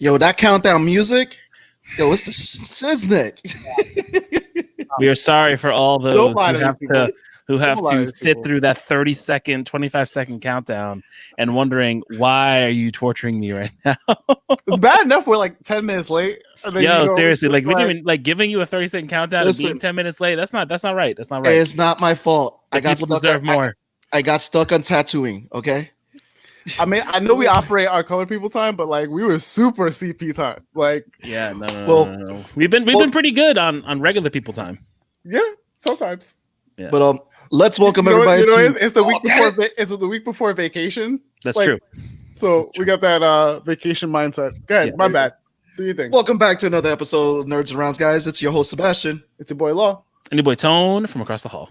Yo, that countdown music. Yo, it's the Shiznick. We are sorry for all those who have to sit through that 30-second, 25-second countdown and wondering why are you torturing me right now? Bad enough we're like 10 minutes late. Yo, seriously, like we didn't even like giving you a 30-second countdown and being 10 minutes late. That's not right. That's not right. It's not my fault. People deserve more. I got stuck on tattooing. Okay. I mean, I know we operate our color people time, but like we were super CP time. Like, yeah, no. We've been pretty good on regular people time. Yeah, sometimes. Yeah. But let's welcome everybody. It's the week before. It's the week before vacation. That's true. So we got that vacation mindset. Go ahead. My bad. Do you think? Welcome back to another episode of Nerds and Rounds, guys. It's your host Sebastian. It's your boy Law. And your boy Tone from across the hall.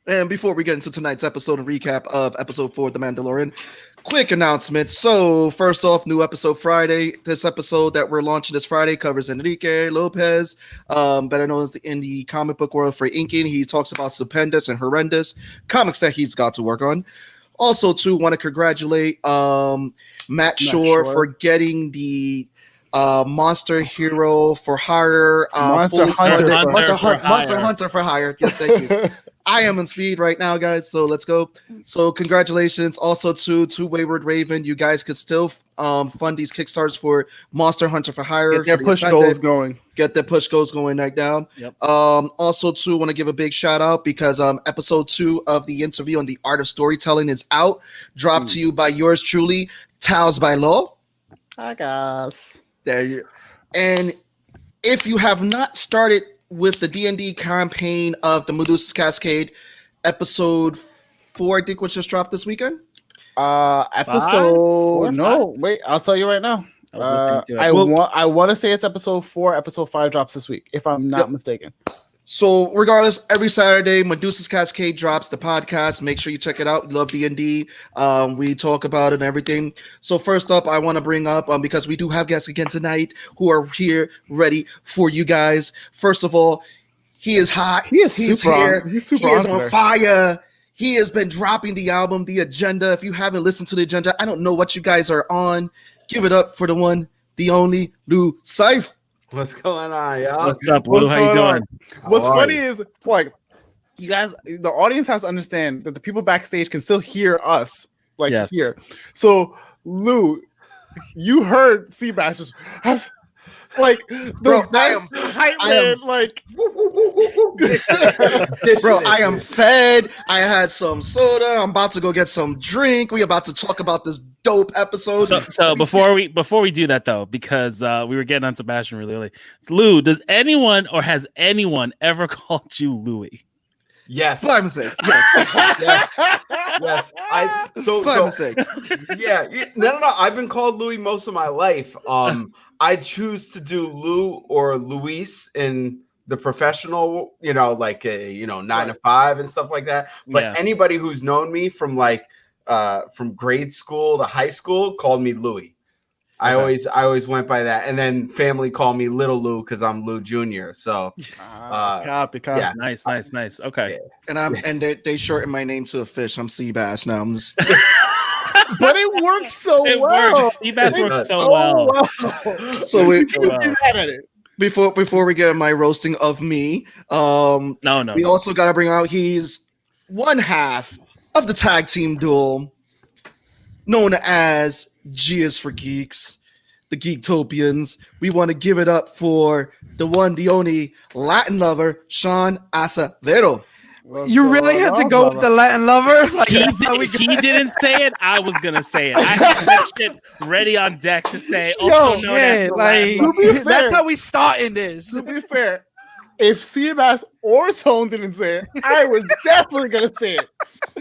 And before we get into tonight's episode and recap of episode 4 of The Mandalorian, quick announcement. So first off, new episode Friday. This episode that we're launching this Friday covers Enrique Lopez, better known as in the comic book world for inking. He talks about stupendous and horrendous comics that he's got to work on. Also, too, want to congratulate Matt Shore for getting the Monster Hero for Hire, Monster Hunter for Hire. Yes, thank you. I am in speed right now, guys. So let's go. So congratulations. Also to Wayward Raven, you guys could still fund these Kickstarters for Monster Hunter for Hire. Get their push goals going. Get the push goals going right now. Yep. Also too, want to give a big shout out because episode 2 of the interview on the art of storytelling is out. Dropped to you by yours truly, Tals by Law. Hi guys. There you. And if you have not started with the D&D campaign of the Medusa's Cascade, episode 4, I think, was just dropped this weekend. Wait, I'll tell you right now. I was listening to it. I want to say it's episode 4. Episode 5 drops this week, if I'm not mistaken. So regardless, every Saturday, Medusa's Cascade drops the podcast. Make sure you check it out. We love D&D. We talk about it and everything. So first up, I want to bring up, because we do have guests again tonight who are here ready for you guys. First of all, he is hot. He's on fire. He has been dropping the album, The Agenda. If you haven't listened to The Agenda, I don't know what you guys are on. Give it up for the one, the only, Lou Seif. What's going on, y'all? What's up, Lou? How you doing? What's funny is, like, you guys, the audience has to understand that the people backstage can still hear us, here. So, Lou, you heard Seabass just, like, bro, I am fed. I had some soda. I'm about to go get some drink. We about to talk about this dope episode. So before we do that though, because we were getting on Sebastian really early. Lou, does anyone or has anyone ever called you Louie? Yes. By mistake. Yes. By mistake. Yeah. No. I've been called Louie most of my life. I choose to do Lou or Luis in the professional, 9 to 5 and stuff like that. But anybody who's known me from from grade school to high school called me Louie. Okay. I always went by that, and then family called me Little Lou because I'm Lou Jr. So, copy. Yeah, nice. Okay, yeah. And they shortened my name to a fish. I'm Seabass now. I'm just... But it works so well. Seabass works so well. So before we get my roasting of me, no. We also got to bring out he's one half of the tag team duo known as G is for Geeks, the Geektopians. We want to give it up for the one, the only Latin lover, Sean Acevedo. You really had to go with the Latin lover? Like, he didn't say it. I was gonna say it. I had that shit ready on deck to say. That's how we start in this. To be fair, if Seabass or Tone didn't say it, I was definitely gonna say it.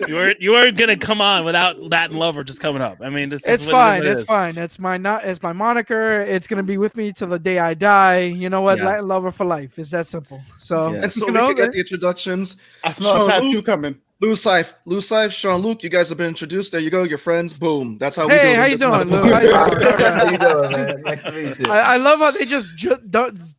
You weren't gonna come on without Latin lover just coming up. I mean, it's fine. It's fine. It's my moniker. It's gonna be with me till the day I die. You know what? Yes. Latin lover for life. It's that simple. So and so we can get the introductions. I smell a tattoo coming. Lou Seif, Sean Luke, you guys have been introduced. There you go, your friends. Boom. That's how we do Hey, it. how you doing, Lou? How you doing, man? Nice to meet you. I love how they just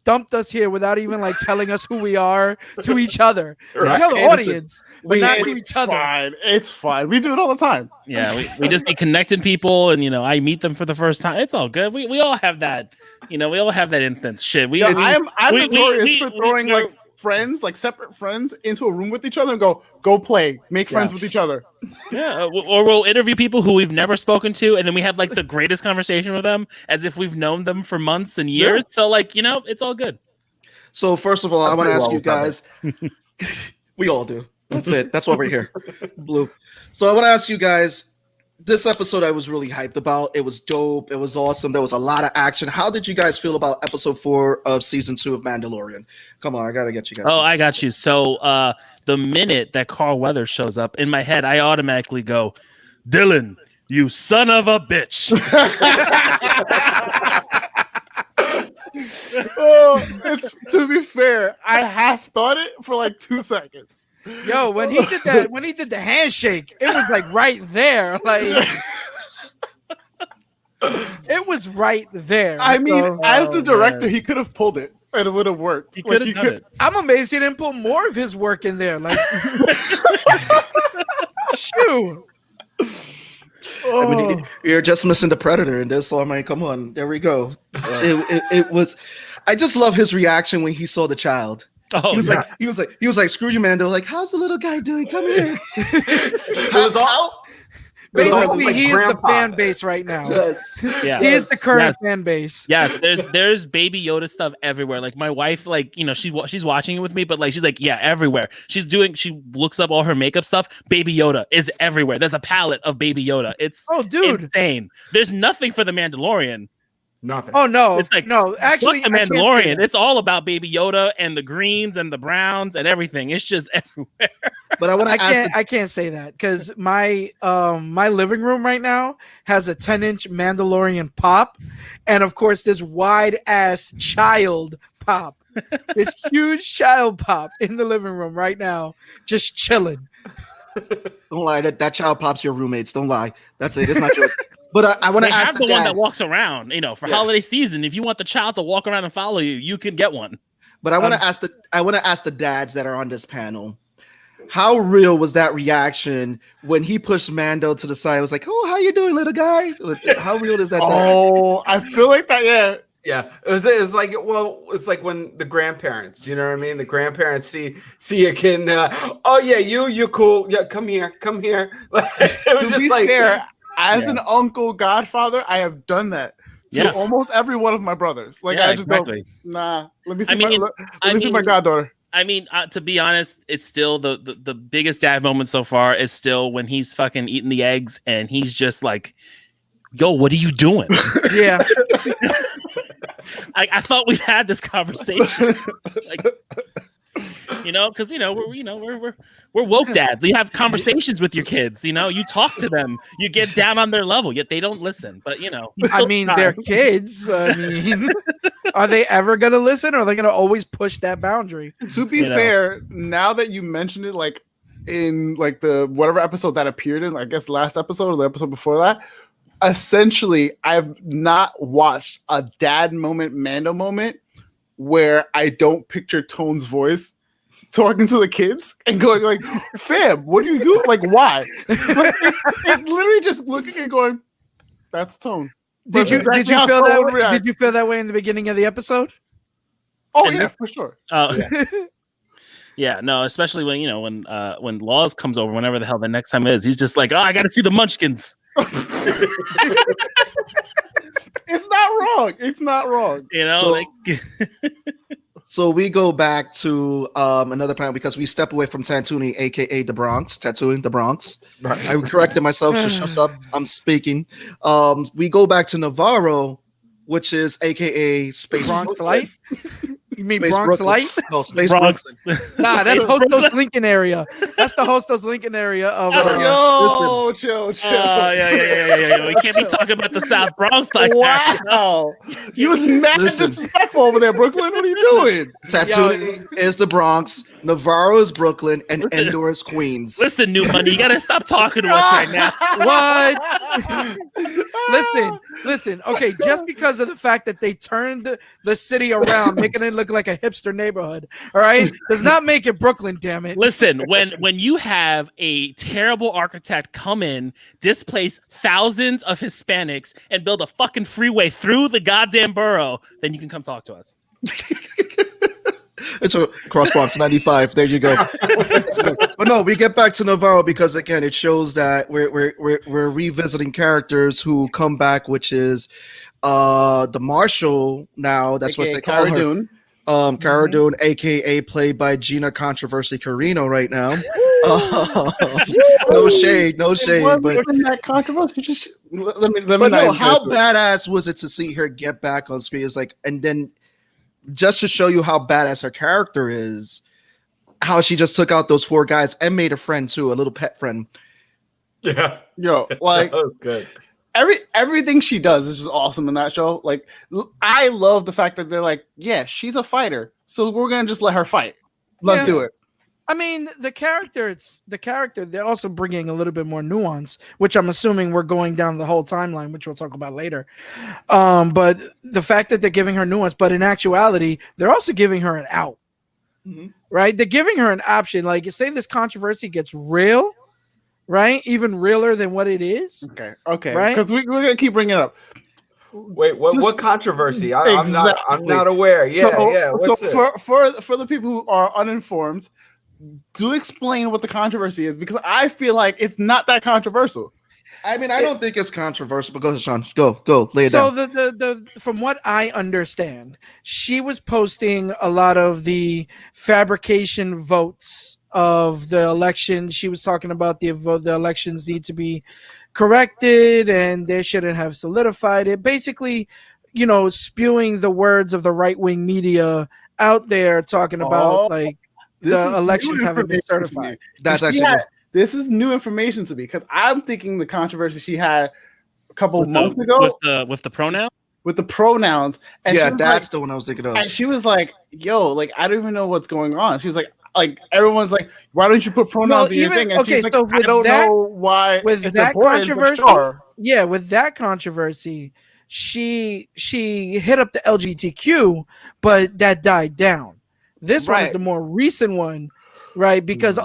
dumped us here without even like telling us who we are to each other. Right. Tell the audience, but not to each other. Fine. It's fine. We do it all the time. Yeah, we just be connecting people, and I meet them for the first time. It's all good. We all have that. We all have that instance. Shit. I'm notorious for throwing like friends, like separate friends, into a room with each other and go play, make friends with each other. Yeah, or we'll interview people who we've never spoken to, and then we have like the greatest conversation with them as if we've known them for months and years. Yeah. So like it's all good. So first of all, I want to ask you guys. We all do. That's it. That's why we're here. Blue. So I want to ask you guys. This episode I was really hyped about. It was dope. It was awesome. There was a lot of action. How did you guys feel about episode 4 of season 2 of Mandalorian? Come on, I gotta get you guys. Oh, I got you. So the minute that Carl Weathers shows up in my head, I automatically go, Dylan, you son of a bitch. It's to be fair, I half thought it for like 2 seconds. Yo, when he did the handshake, it was like right there. Like it was right there. I mean, as the director, he could have pulled it and it would have worked. He could have done it. I'm amazed he didn't put more of his work in there. Like shoot. I mean, you're just missing the Predator in this, so I mean, come on, there we go. It was. I just love his reaction when he saw the child. Oh, he was like, screw you, Mando. Like, how's the little guy doing? Come here. Basically, he is the fan base right now. Yes. Yeah. He is the current fan base. Yes, there's Baby Yoda stuff everywhere. Like my wife, like she's watching it with me, but like she's like, yeah, everywhere. She looks up all her makeup stuff. Baby Yoda is everywhere. There's a palette of Baby Yoda. It's insane. There's nothing for the Mandalorian. Nothing. Oh no, it's like no. Actually, the Mandalorian. It's all about Baby Yoda and the greens and the browns and everything. It's just everywhere. But I can't say that because my my living room right now has a 10-inch Mandalorian pop, and of course this wide ass child pop, this huge child pop in the living room right now, just chilling. Don't lie, that child pop's your roommates. Don't lie. That's it. It's not yours. But I want to ask the one that walks around, for holiday season. If you want the child to walk around and follow you, you can get one. But I want to ask the dads that are on this panel, how real was that reaction when he pushed Mando to the side? It was like, oh, how you doing, little guy? How real is that? Oh, I feel like that. Yeah. Yeah, it's like when the grandparents, you know what I mean? The grandparents see a kid. Oh yeah, you're cool. Yeah, come here. It was to be fair, as an uncle, godfather, I have done that to almost every one of my brothers. Like I just go, nah. Let me see my goddaughter. I mean, to be honest, it's still the biggest dad moment so far is still when he's fucking eating the eggs and he's just like, yo, what are you doing? Yeah. I thought we had this conversation, because we're woke dads. You have conversations with your kids. You talk to them. You get down on their level. Yet they don't listen. But I mean, they're kids. I mean, are they ever gonna listen, or are they gonna always push that boundary? To be fair, now that you mentioned it, like in like the whatever episode that appeared in, I guess last episode or the episode before that. Essentially, I've not watched a dad moment, Mando moment, where I don't picture Tone's voice talking to the kids and going like, "Fam, what do you do? Like, why?" It's literally just looking and going, "That's Tone." Did you feel that way? Did you feel that way in the beginning of the episode? Oh yeah, for sure. Yeah, no, especially when Laws comes over, whenever the hell the next time is, he's just like, oh, I got to see the Munchkins. It's not wrong. So we go back to another panel because we step away from Tantuni, aka the Bronx, Tatooine, the Bronx. Right. I corrected myself. So shut up. I'm speaking. We go back to Navarro, which is aka Space Bronx Light. You mean Space Bronx Brooklyn. Light? No, Space Bronx. Brooklyn. Nah, that's Space Hostos Brooklyn. Lincoln area. That's the Hostos Lincoln area of. Yo, chill. Yeah. We can't be talking about the South Bronx like that. Wow. You was mad Listen. disrespectful over there, Brooklyn. What are you doing? Tattooing is the Bronx, Navarro is Brooklyn, and Endor is Queens. Listen, New Money, you gotta stop talking to us right now. What? Listen. Okay, just because of the fact that they turned the city around, making it look like a hipster neighborhood, all right, does not make it Brooklyn. Damn it. Listen, when you have a terrible architect come in, displace thousands of Hispanics, and build a fucking freeway through the goddamn borough, then you can come talk to us. It's a Cross Bronx 95. There you go. But no, we get back to Navarro because again, it shows that we're revisiting characters who come back, which is the Marshal now. That's what they call her. Dune. Cara Dune, aka played by Gina Controversy Carino right now. No shade, but that controversy. Let me but no, how badass was it to see her get back on screen? It's like, and then just to show you how badass her character is, how she just took out those 4 guys and made a friend too, a little pet friend. Yeah. Yo, like That was good. everything she does is just awesome in that show. Like, I love the fact that they're like, yeah, she's a fighter, so we're gonna just let her fight. Let's do it. I mean, the character, they're also bringing a little bit more nuance, which I'm assuming we're going down the whole timeline, which we'll talk about later. But the fact that they're giving her nuance, but in actuality, they're also giving her an out, right? They're giving her an option. Like, say this controversy gets real, right? Even realer than what it is. Okay. Right? Because we're going to keep bringing it up. Wait, what controversy? I'm not aware. What's it? For the people who are uninformed, do explain what the controversy is, because I feel like it's not that controversial. I mean, I don't think it's controversial, but go ahead, Sean. Go, lay it down. So the from what I understand, she was posting a lot of the fabrication votes of the election. She was talking about the elections need to be corrected and they shouldn't have solidified it. Basically, spewing the words of the right-wing media out there, talking about the elections haven't been certified. That's actually this is new information to me, because I'm thinking the controversy she had a couple of months ago with the pronouns. With the pronouns, and yeah, that's the one I was thinking of. And she was like, "Yo, like I don't even know what's going on." She was like everyone's like, "Why don't you put pronouns in your thing?" And she's like, so "I don't know why." With it's that controversy, sure. With that controversy, she hit up the LGBTQ, but that died down. This one is the more recent one, right? Because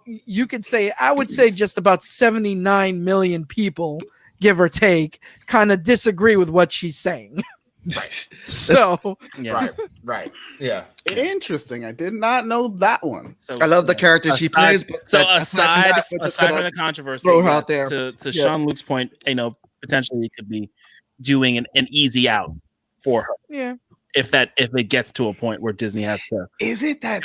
you could say, I would say just about 79 million people, give or take, kind of disagree with what she's saying. Right. So, right. Yeah. Interesting. I did not know that one. So, I love the character she plays. But so aside from the controversy, throw her out there. To Sean Luke's point, potentially it could be doing an easy out for her. Yeah. If it gets to a point where Disney has to, is it that?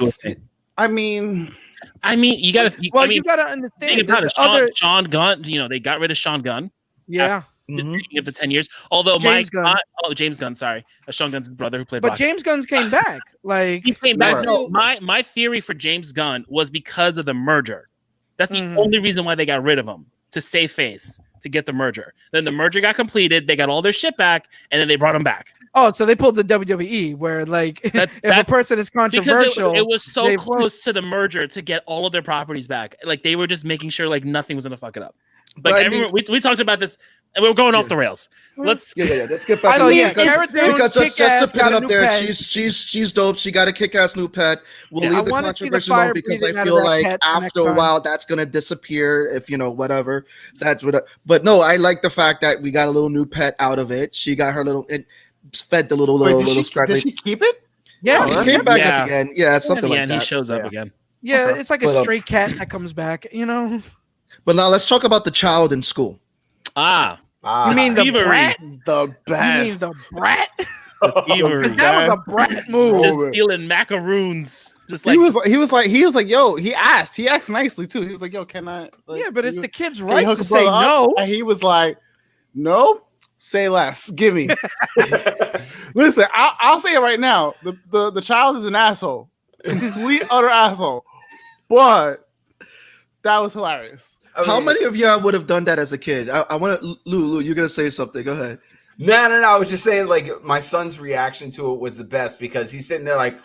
I mean, you gotta. You gotta understand. Sean Gunn. They got rid of Sean Gunn. Yeah. Of the 10 years. Although James Gunn, sorry, Sean Gunn's brother who played. But James Gunn came back. He came back. No, my theory for James Gunn was because of the merger. That's the only reason why they got rid of him, to save face, to get the merger. Then the merger got completed. They got all their shit back, and then they brought him back. Oh, so they pulled the WWE where if a person is controversial, it was so close to the merger to get all of their properties back. Like they were just making sure nothing was gonna fuck it up. Like we talked about this, and we're going off the rails. Let's let's get back. Because just to put it up there, she's dope. She got a kick-ass new pet. We'll leave the controversy alone because I feel like after a while that's gonna disappear. If whatever, that's what. But no, I like the fact that we got a little new pet out of it. She got her little. It fed the little scratch. Did she keep it? Yeah, she came back at the end. Yeah, something like that. He shows up again. Yeah, it's like a stray cat that comes back. But now let's talk about the child in school. You mean the brat? The best. You mean the brat? Because that was a brat move. Just stealing macaroons. Just like he was like, yo. He asked nicely too. He was like, yo, can I? But it's the kid's right to say no. And he was like, no. Say less. Give me. Listen, I'll say it right now. The child is an asshole, complete utter asshole. But that was hilarious. How many of y'all would have done that as a kid? I want to, Lou, you're gonna say something. Go ahead. No. I was just saying, like, my son's reaction to it was the best because he's sitting there like,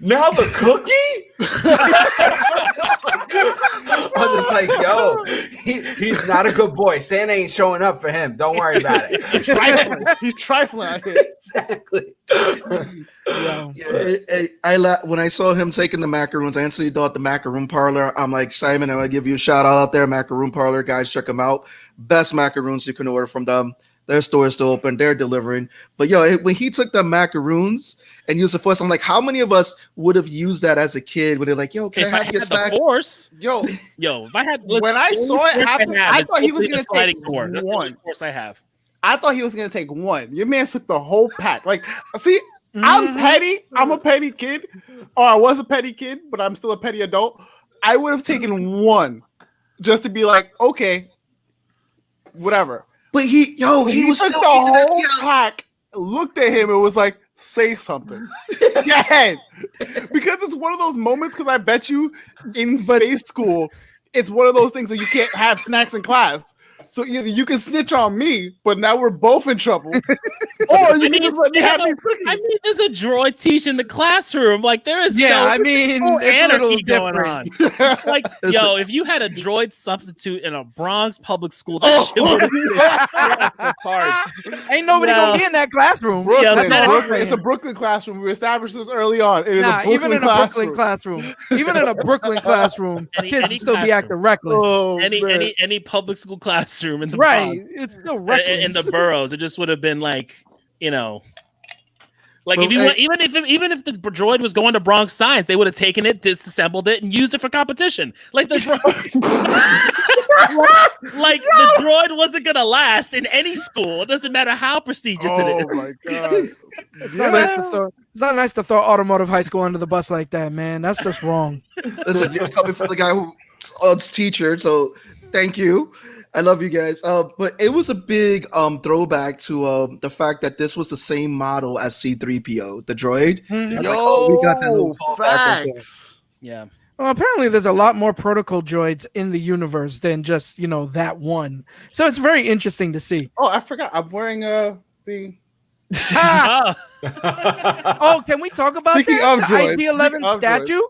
now the cookie? I'm just like, yo, he's not a good boy. Santa ain't showing up for him. Don't worry about it. He's trifling out here. Exactly. When I saw him taking the macaroons, I instantly thought the macaroon parlor. I'm like, Simon, I'm gonna give you a shout out there, macaroon parlor guys. Check them out. Best macaroons you can order from them. Their store is still open. They're delivering. But when he took the macaroons and used the force, I'm like, how many of us would have used that as a kid? When they're like, yo, can I have your snack? The force, yo, if I had, when I saw it happen, I thought he was gonna take one. That's the only force I have. I thought he was gonna take one. Your man took the whole pack. Like, see, I'm petty. I'm a petty kid, or I was a petty kid, but I'm still a petty adult. I would have taken one just to be like, okay, whatever. But he was took still the whole pack, looked at him, and was like, say something. Yeah. Because it's one of those moments, because I bet you in space school, it's one of those things that you can't have snacks in class. So either you can snitch on me, but now we're both in trouble, or you can just let me have these cookies. I mean, there's a droid teaching the classroom. Like, there is no anarchy going on. Like, It's if you had a droid substitute in a Bronx public school, that shit would have been Ain't nobody gonna be in that classroom. It's a Brooklyn classroom. We established this early on. It is a Brooklyn even in a Brooklyn classroom, even in a Brooklyn classroom, kids still be acting reckless. Any public school classroom in the Bronx, it's still reckless in the boroughs. It just would have been like, like if you went, even if the droid was going to Bronx Science, they would have taken it, disassembled it, and used it for competition. Like the the droid wasn't gonna last in any school. It doesn't matter how prestigious it is. Oh my god! It's not nice to throw automotive high school under the bus like that, man. That's just wrong. Listen, you're coming from the guy who's teacher, so thank you. I love you guys. But it was a big throwback to the fact that this was the same model as C-3PO, the droid. Mm-hmm. We got that little callback. Yeah. Well, apparently there's a lot more protocol droids in the universe than just, that one. So it's very interesting to see. Oh, I forgot. I'm wearing the. Oh, can we talk about Speaking that? of The droids, IG-11 statue?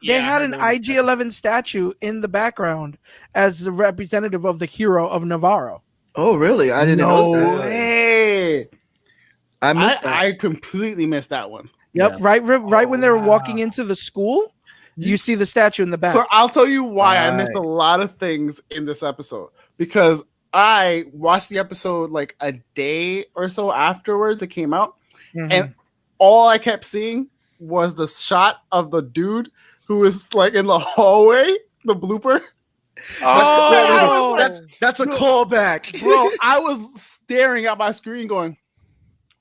They had an I IG-11 statue in the background as the representative of the hero of Navarro. Oh, really? I didn't know that. Hey, I missed that. I completely missed that one. Yep, Yeah. right when they were walking into the school, you see the statue in the back. So I'll tell you why I missed a lot of things in this episode, because I watched the episode like a day or so afterwards it came out, and all I kept seeing was the shot of the dude who was like in the hallway, the blooper. That's a callback. Bro, I was staring at my screen going,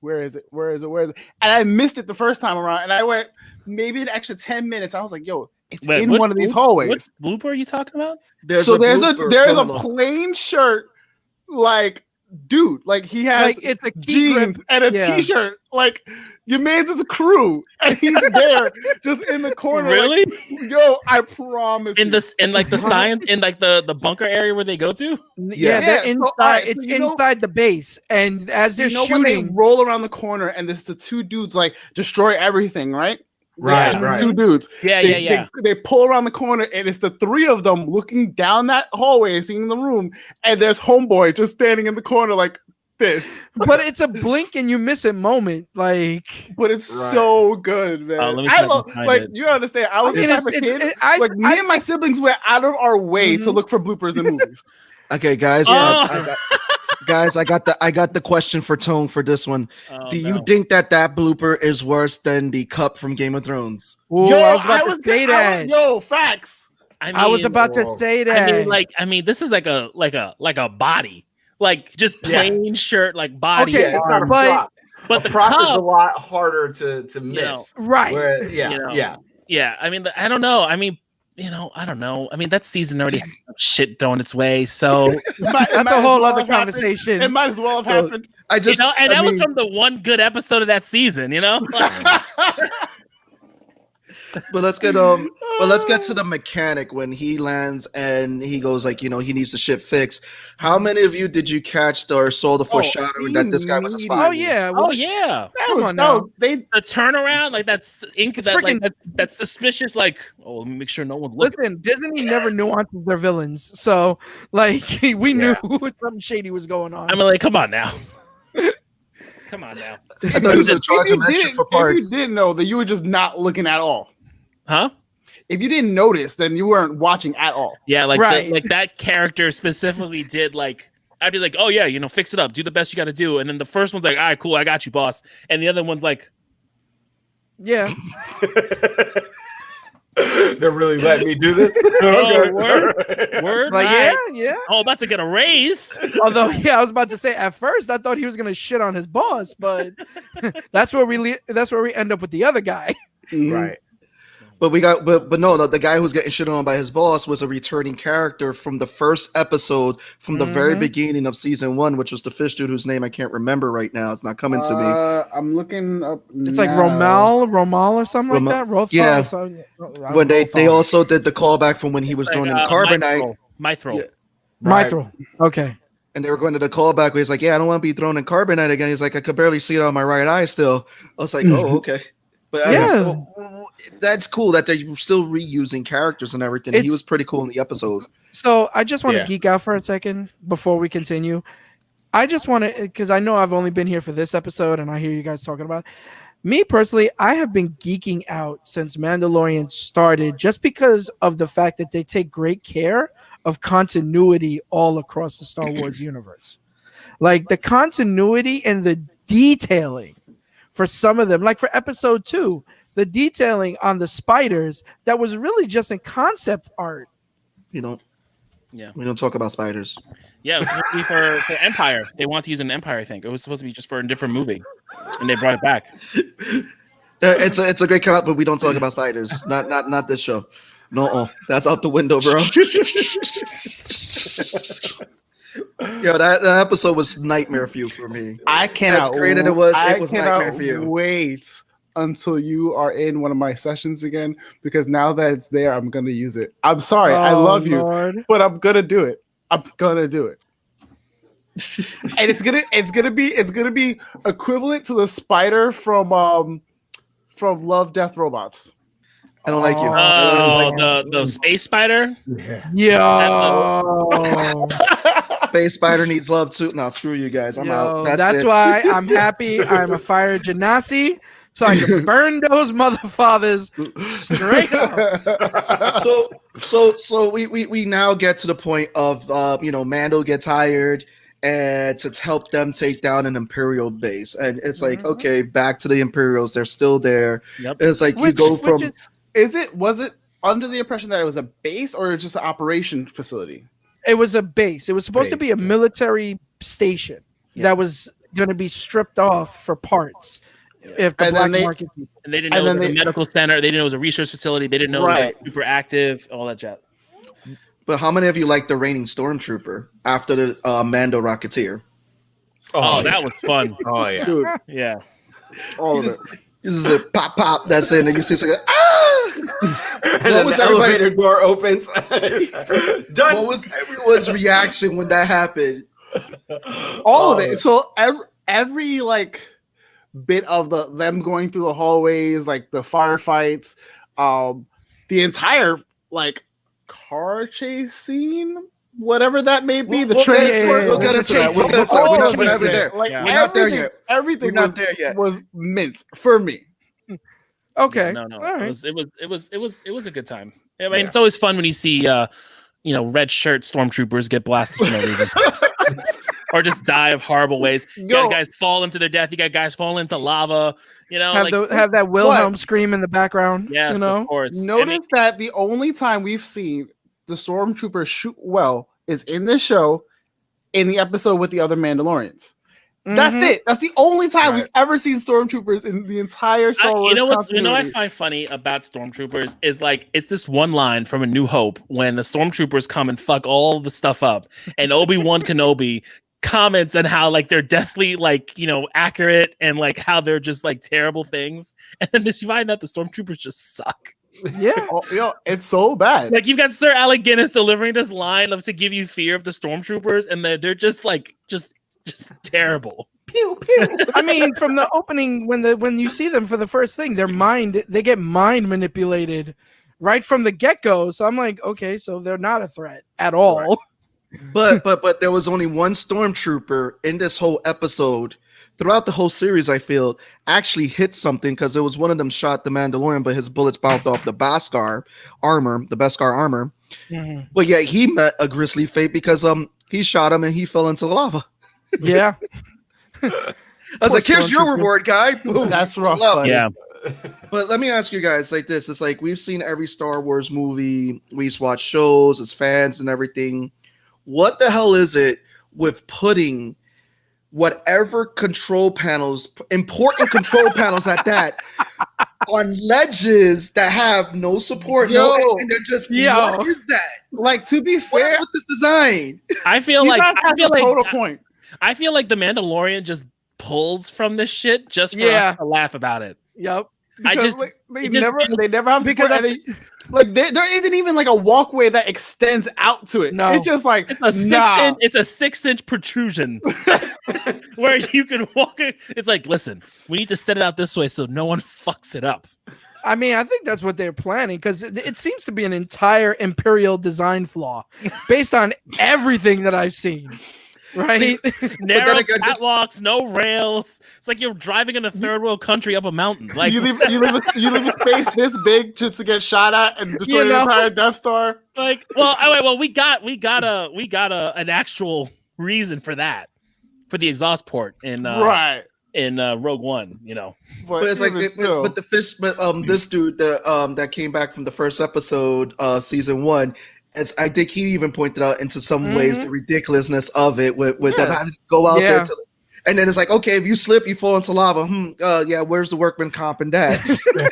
where is it? Where is it? Where is it? And I missed it the first time around. And I went maybe an extra 10 minutes. I was like, yo, it's in one of these hallways. What blooper are you talking about? There's a plain shirt, like, dude, like he has it's a jeans and a t-shirt. Like, your man's is a crew, and he's there just in the corner. Really? Like, yo, I promise. In the science, in like the bunker area where they go to. Yeah, they're inside. It's inside the base, and as they're shooting, when they roll around the corner, and there's the two dudes like destroy everything, right? Right. Two dudes. Yeah. They pull around the corner, and it's the three of them looking down that hallway, seeing the room, and there's Homeboy just standing in the corner like this. But it's a blink and you miss it moment, like. But it's so good, man. You understand. I was the type of kid. Me and my siblings went out of our way to look for bloopers in movies. Okay, guys. Guys, I got the question for Tone for this one. Do you think that blooper is worse than the cup from Game of Thrones? Ooh, I was about to say that. Facts. I was about to say that. I mean, this is like a body, like just plain shirt, like body. Okay, but the prop cup is a lot harder to miss. Right? Yeah. I mean, I don't know. I mean, I don't know. I mean, that season already had shit thrown its way, so That's a whole other conversation. It might as well have happened. that was from the one good episode of that season, But let's get to the mechanic when he lands and he goes like, he needs the ship fixed. How many of you did you catch or saw the foreshadowing that this guy was a spy? Oh yeah. Yeah. The turnaround, like that's that's suspicious. Like, let me make sure no one's looking. Listen, Disney never nuances their villains, so like we knew something shady was going on. I mean, like, come on now. Come on now. I thought he was going to charge him extra for parts. If you didn't know, that you were just not looking at all. Huh? If you didn't notice, then you weren't watching at all. Yeah, like that character specifically did like. I'd be like, oh yeah, fix it up, do the best you got to do, and then the first one's like, all right, cool, I got you, boss, and the other one's like, yeah. They're really letting me do this. Word, like right. yeah. Oh, about to get a raise. Although, I was about to say at first I thought he was gonna shit on his boss, but that's where we end up with the other guy. Right. But no, the guy who's getting shit on by his boss was a returning character from the first episode from the very beginning of season 1, which was the fish dude whose name I can't remember right now. It's not coming to me. I'm looking up. It's like Romal or something like that. Rothbard, yeah. When they also did the callback from when he was thrown in carbonite. Mithril. Yeah. Mithril. Okay. And they were going to the callback where he's like, yeah, I don't want to be thrown in carbonite again. He's like, I could barely see it on my right eye still. I was like, oh, okay. But that's cool that they're still reusing characters and everything. He was pretty cool in the episode. So I just want to geek out for a second before we continue. I just want to, because I know I've only been here for this episode and I hear you guys talking about it. Me personally, I have been geeking out since Mandalorian started just because of the fact that they take great care of continuity all across the Star Wars universe. Like the continuity and the detailing for some of them, like for episode 2, the detailing on the spiders that was really just in concept art. We don't talk about spiders. Yeah, it was supposed to be for Empire. They want to use an Empire, I think. It was supposed to be just for a different movie, and they brought it back. It's a great count, but we don't talk about spiders. Not this show. No, that's out the window, bro. Yo, that episode was nightmare fuel for me. I cannot. As great as it was nightmare for you. Wait until you are in one of my sessions again, because now that it's there, I'm gonna use it. I'm sorry, I love you, but I'm gonna do it. I'm gonna do it. And it's gonna be equivalent to the spider from Love, Death, Robots. I don't like you. Oh, the space spider. Yeah. Space spider needs love too. No, screw you guys. I'm out. That's why I'm happy. I'm a fire genasi, so I can burn those motherfathers straight up. So we now get to the point of Mando gets hired and to help them take down an Imperial base, and it's like okay, back to the Imperials. They're still there. Yep. It's like you go from. Was it under the impression that it was a base or it was just an operation facility? It was a base. It was supposed to be a military station that was going to be stripped off for parts. If the black market, and they didn't know it was a medical center, they didn't know it was a research facility, they didn't know it was super active, all that jazz. But how many of you like the reigning stormtrooper after the Mando Rocketeer? Oh, that was fun. Oh yeah, dude. Yeah, all of it. This is a pop. That's it. And you see, it's like, and then the elevator door opens. Done. What was everyone's reaction when that happened? All of it. So every like bit of them going through the hallways, like the firefights, the entire like car chase scene, whatever that may be, the transport. We'll get into that. We're not there. Like, we're not there yet. Everything was mint for me. Okay. No. All right. It was a good time. I mean, it's always fun when you see red shirt stormtroopers get blasted for no reason. Or just die of horrible ways. You got guys fall into their death. You got guys fall into lava. Have that Wilhelm scream in the background. Yes, of course. Notice that the only time we've seen the stormtroopers shoot well is in this show, in the episode with the other Mandalorians. That's it. That's the only time Right. we've ever seen stormtroopers in the entire Star Wars. You know what I continuity. find funny about stormtroopers is like it's this one line from A New Hope when the stormtroopers come and fuck all the stuff up, and Obi-Wan Kenobi comments on how like they're deathly like accurate and like how they're just like terrible things, and then you find out the stormtroopers just suck. Yeah. Oh, yo, it's so bad. Like you've got Sir Alec Guinness delivering this line to give you fear of the stormtroopers, and they're just like just terrible. Pew pew. I mean, from the opening, when you see them for the first thing, they get mind manipulated right from the get-go. So I'm like, okay, so they're not a threat at all. But there was only one stormtrooper in this whole episode. Throughout the whole series, I feel actually hit something because it was one of them shot the Mandalorian, but his bullets bounced off the Beskar armor. Mm-hmm. But yeah, he met a grisly fate because he shot him and he fell into the lava. Yeah. I was like, here's your reward, guy. Boom. That's rough. Love. Yeah. But let me ask you guys like this. It's like we've seen every Star Wars movie. We've watched shows as fans and everything. What the hell is it with putting whatever control panels, important control panels at that, on ledges that have no support? And they're just, what is that? Like, to be What fair, is with this design? I feel you like guys have a total point. I feel like the Mandalorian just pulls from this shit just for us to laugh about it. Yep. Because, they never have because support, there isn't even like a walkway that extends out to it. No. It's just like it's a 6-inch protrusion where you can walk it. It's like, listen, we need to set it out this way so no one fucks it up. I mean, I think that's what they're planning because it seems to be an entire Imperial design flaw based on everything that I've seen. Right? Narrow catwalks, no rails. It's like you're driving in a third world country up a mountain. Like you leave a space this big just to get shot at and destroy the entire Death Star. Like, we got an actual reason for that, for the exhaust port in Rogue One, But it's like, but the fish, this dude that came back from the first episode of season 1. I think he even pointed out into some ways the ridiculousness of it with them having to go out there and then it's like, okay, if you slip, you fall into lava. Where's the workman comp in that?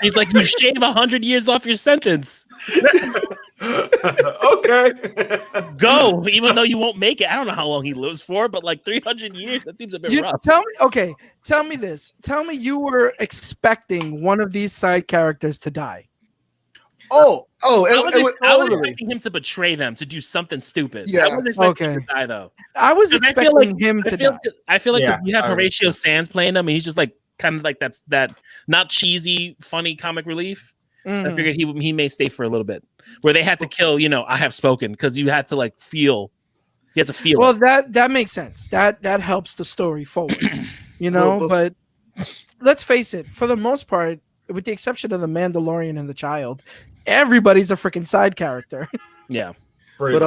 He's like, you shave 100 years off your sentence. Okay. Go, even though you won't make it. I don't know how long he lives for, but like 300 years, that seems a bit rough. Tell me this. Tell me you were expecting one of these side characters to die. I was expecting him to betray them, to do something stupid. Yeah. I wasn't expecting him to die, though. I was expecting him to die. I feel like if you have Horatio Sands playing him, and he's just like kind of like that not cheesy, funny comic relief. So I figured he may stay for a little bit, where they had to kill, I have spoken, because you had to like feel. You had to feel. Well, that makes sense. That helps the story forward, But let's face it, for the most part, with the exception of the Mandalorian and the child, everybody's a freaking side character. Yeah. But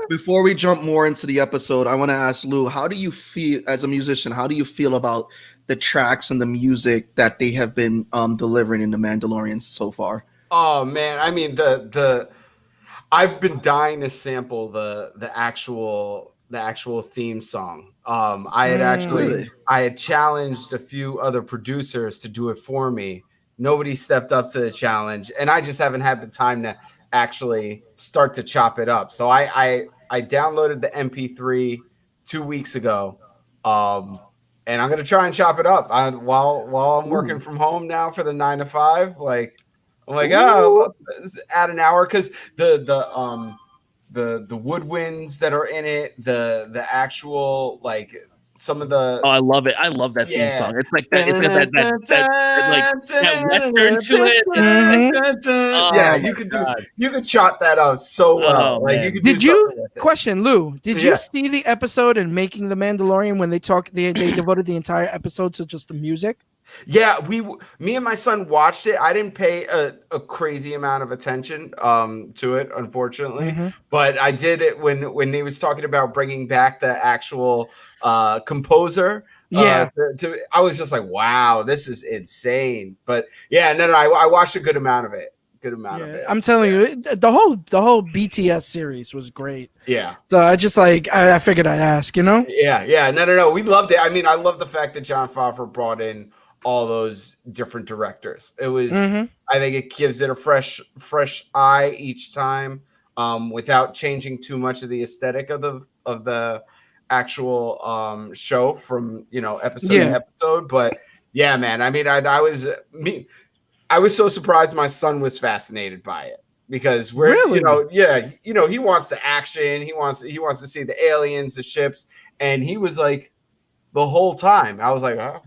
before we jump more into the episode, I want to ask Lou, how do you feel as a musician? How do you feel about the tracks and the music that they have been delivering in the Mandalorian so far? Oh man, I mean I've been dying to sample the actual theme song. I had challenged a few other producers to do it for me. Nobody stepped up to the challenge, and I just haven't had the time to actually start to chop it up. So I downloaded the MP3 2 weeks ago, and I'm gonna try and chop it up while I'm working from home now for the 9 to 5. Like, I'm like, let's add an hour, because the woodwinds that are in it, the actual like. Some of the I love it. I love that theme song. It's like that. It's got that western to it. You could chop that out so well. Question, Lou? Did you see the episode in Making the Mandalorian when they devoted the entire episode to just the music? Yeah, me and my son watched it. I didn't pay a crazy amount of attention to it, unfortunately, but I did it when he was talking about bringing back the actual composer. I was just like, wow, this is insane. But yeah, no, I watched a good amount of it. good amount of it. I'm telling you, the whole BTS series was great. Yeah. So I just I figured I'd ask, Yeah. No. We loved it. I mean, I love the fact that Jon Favreau brought in all those different directors. It was, I think it gives it a fresh eye each time, without changing too much of the aesthetic of the actual show from episode to episode. But yeah, man. I mean, I was so surprised my son was fascinated by it. Because we're he wants the action, he wants to see the aliens, the ships, and he was like the whole time. I was like, oh.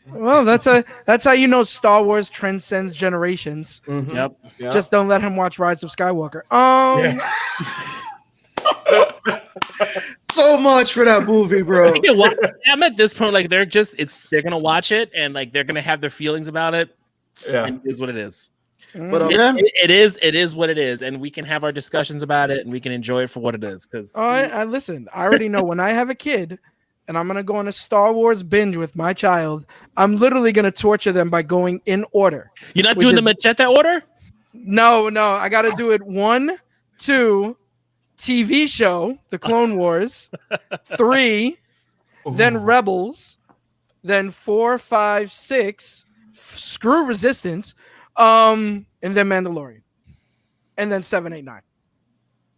Well, that's how Star Wars transcends generations. Mm-hmm. Yep. Just don't let him watch Rise of Skywalker. So much for that movie, bro. I'm at this point, like they're gonna watch it and like they're gonna have their feelings about it. Yeah, and it is what it is. But it is what it is, and we can have our discussions about it, and we can enjoy it for what it is. Because I listen. I already know when I have a kid, and I'm gonna go on a Star Wars binge with my child. I'm literally gonna torture them by going in order. You're not doing the machete order? No. I got to do it 1, 2, TV show, The Clone Wars, 3, then Rebels, then 4, 5, 6. Screw Resistance. And then Mandalorian, and then 7, 8, 9.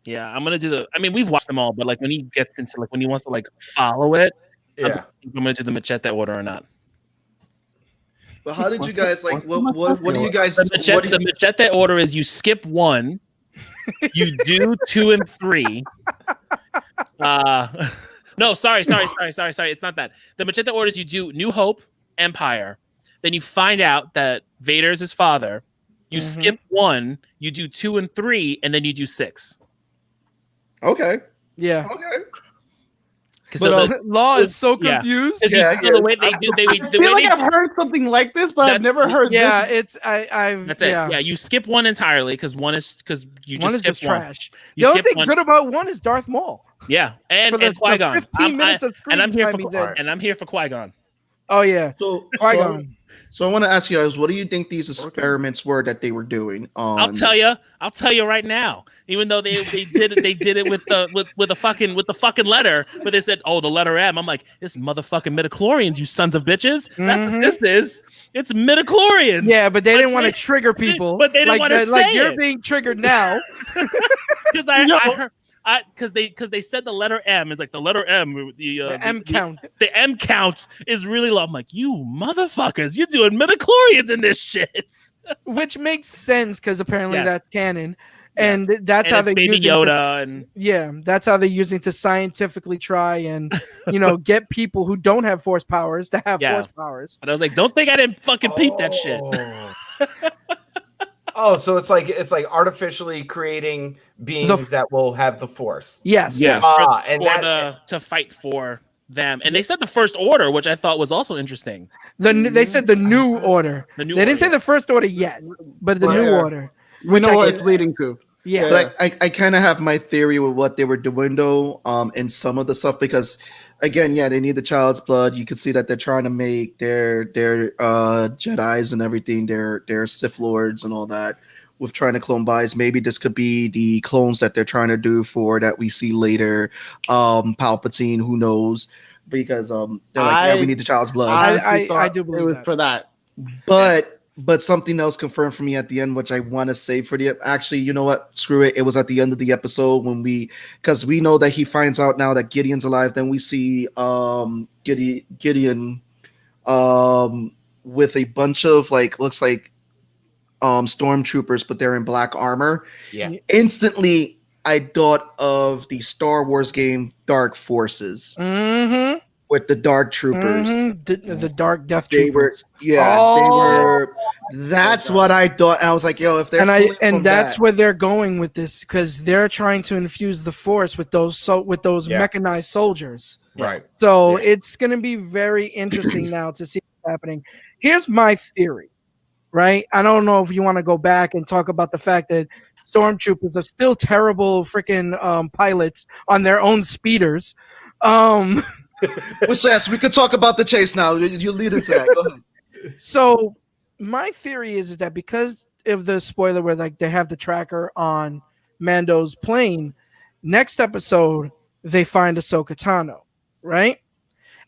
Yeah, I'm gonna do we've watched them all, but like when he gets into like when he wants to like follow it, I'm gonna do the machete order or not. But how did you guys like? What do you guys? The machete order is you skip 1, you do 2 and 3. No, sorry. It's not that. The machete order is you do New Hope, Empire. Then you find out that Vader is his father. You skip 1, you do 2 and 3, and then you do 6. Okay. Yeah. Okay. But Law is so confused. The way they do, I feel like I've heard something like this, but I've never heard this. Yeah, it's I've. That's it. Yeah, you skip 1 entirely because one is you just skip one. Trash. The only thing good about 1 is Darth Maul. Yeah, and Qui-Gon. 15 minutes of screen and I'm here for Qui-Gon. Oh yeah. So Qui-Gon. So I want to ask you guys, what do you think these experiments were that they were doing? I'll tell you right now. Even though they did it with the fucking letter, but they said, "Oh, the letter M." I'm like, "This motherfucking midichlorians, you sons of bitches." That's what this is. It's midichlorians. Yeah, but they didn't want to trigger people. But they didn't want to say like you're being triggered now. Because I heard. Because they said the letter M is like the letter M. The M count. The M count is really low. I'm like, you motherfuckers, you're doing midichlorians in this shit. Which makes sense because apparently that's canon, and that's how they're using Yoda that's how they're using to scientifically try and get people who don't have force powers to have force powers. And I was like, don't think I didn't fucking peep that shit. Oh, so it's like artificially creating beings that will have the force. Yes. Yeah. To fight for them. And they said the First Order, which I thought was also interesting. They said the New Order. They didn't say the First Order yet, but the New Order. We know what it's leading to. Yeah. But I kind of have my theory with what they were doing though, in some of the stuff because again, they need the child's blood. You can see that they're trying to make their Jedis and everything, their Sith Lords and all that with trying to clone bodies. Maybe this could be the clones that they're trying to do for that we see later. Palpatine, who knows? Because they're like, we need the child's blood. I do believe it was for that. But something else confirmed for me at the end, which I want to say for the actually, you know what? Screw it. It was at the end of the episode when because we know that he finds out now that Gideon's alive. Then we see Gideon with a bunch of looks like stormtroopers, but they're in black armor. Yeah. Instantly, I thought of the Star Wars game Dark Forces. Mm-hmm. With the Dark Troopers, the Dark Death Troopers. They were. That's what I thought. I was like, "Yo, if they're and that's where they're going with this because they're trying to infuse the Force with those mechanized soldiers." Right. So it's going to be very interesting now to see what's happening. Here's my theory, right? I don't know if you want to go back and talk about the fact that stormtroopers are still terrible freaking pilots on their own speeders. Which yes, we could talk about the chase now. You lead into that. Go ahead. So my theory is that because if the spoiler where like they have the tracker on Mando's plane, next episode they find Ahsoka Tano, right?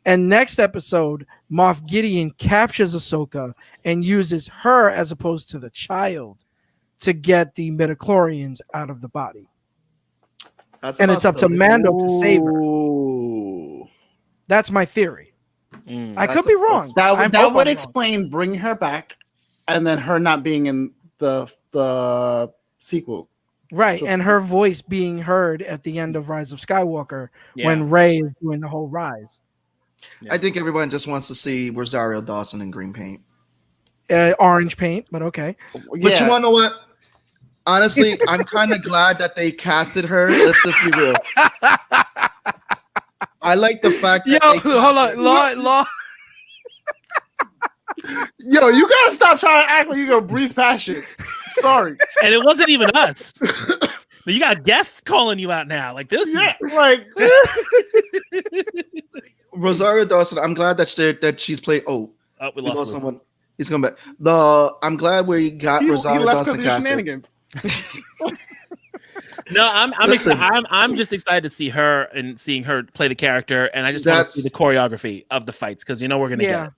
And next episode, Moff Gideon captures Ahsoka and uses her as opposed to the child to get the midichlorians out of the body. And it's up to Mando to save her. That's my theory. I could be wrong. That would explain bringing her back and then her not being in the sequel. Right, and her voice being heard at the end of Rise of Skywalker when Rey is doing the whole rise. I think everyone just wants to see Rosario Dawson in green paint. Orange paint, but okay. But you want to know what? Honestly, I'm kind of glad that they casted her. Let's just be real. I like the fact that hold on, Law. Yo, you gotta stop trying to act like you're gonna breeze past shit. Sorry. And it wasn't even us. You got guests calling you out now. Like this is like Rosario Dawson. I'm glad that she's played. We lost someone. He's coming back. I'm glad we got Rosario Dawson casted. No, I'm just excited to see her and seeing her play the character, and I just want to see the choreography of the fights because we're gonna get it.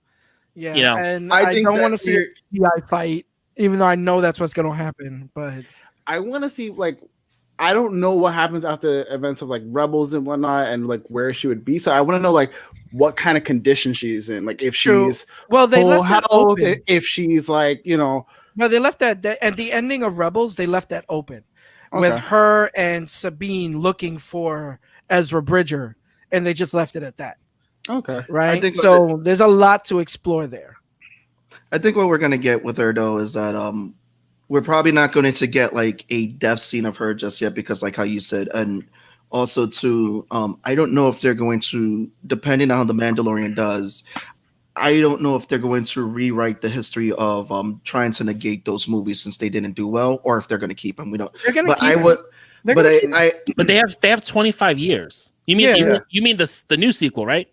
Yeah, you know, and I don't want to see a GI fight, even though I know that's what's gonna happen. But I want to see I don't know what happens after events of like Rebels and whatnot, and like where she would be. So I want to know like what kind of condition she's in, like if she's they left that open. If she's like But they left that at the ending of Rebels. They left that open with her and Sabine looking for Ezra Bridger, and they just left it at that. Okay, right. So there's a lot to explore there. I think what we're gonna get with her though is that we're probably not going to get like a death scene of her just yet because like how you said, and also too, I don't know if they're going to, depending on how the Mandalorian does, I don't know if they're going to rewrite the history of trying to negate those movies since they didn't do well, or if they're going to keep them. We don't. But I would. But they have 25 years. You mean you mean the new sequel, right?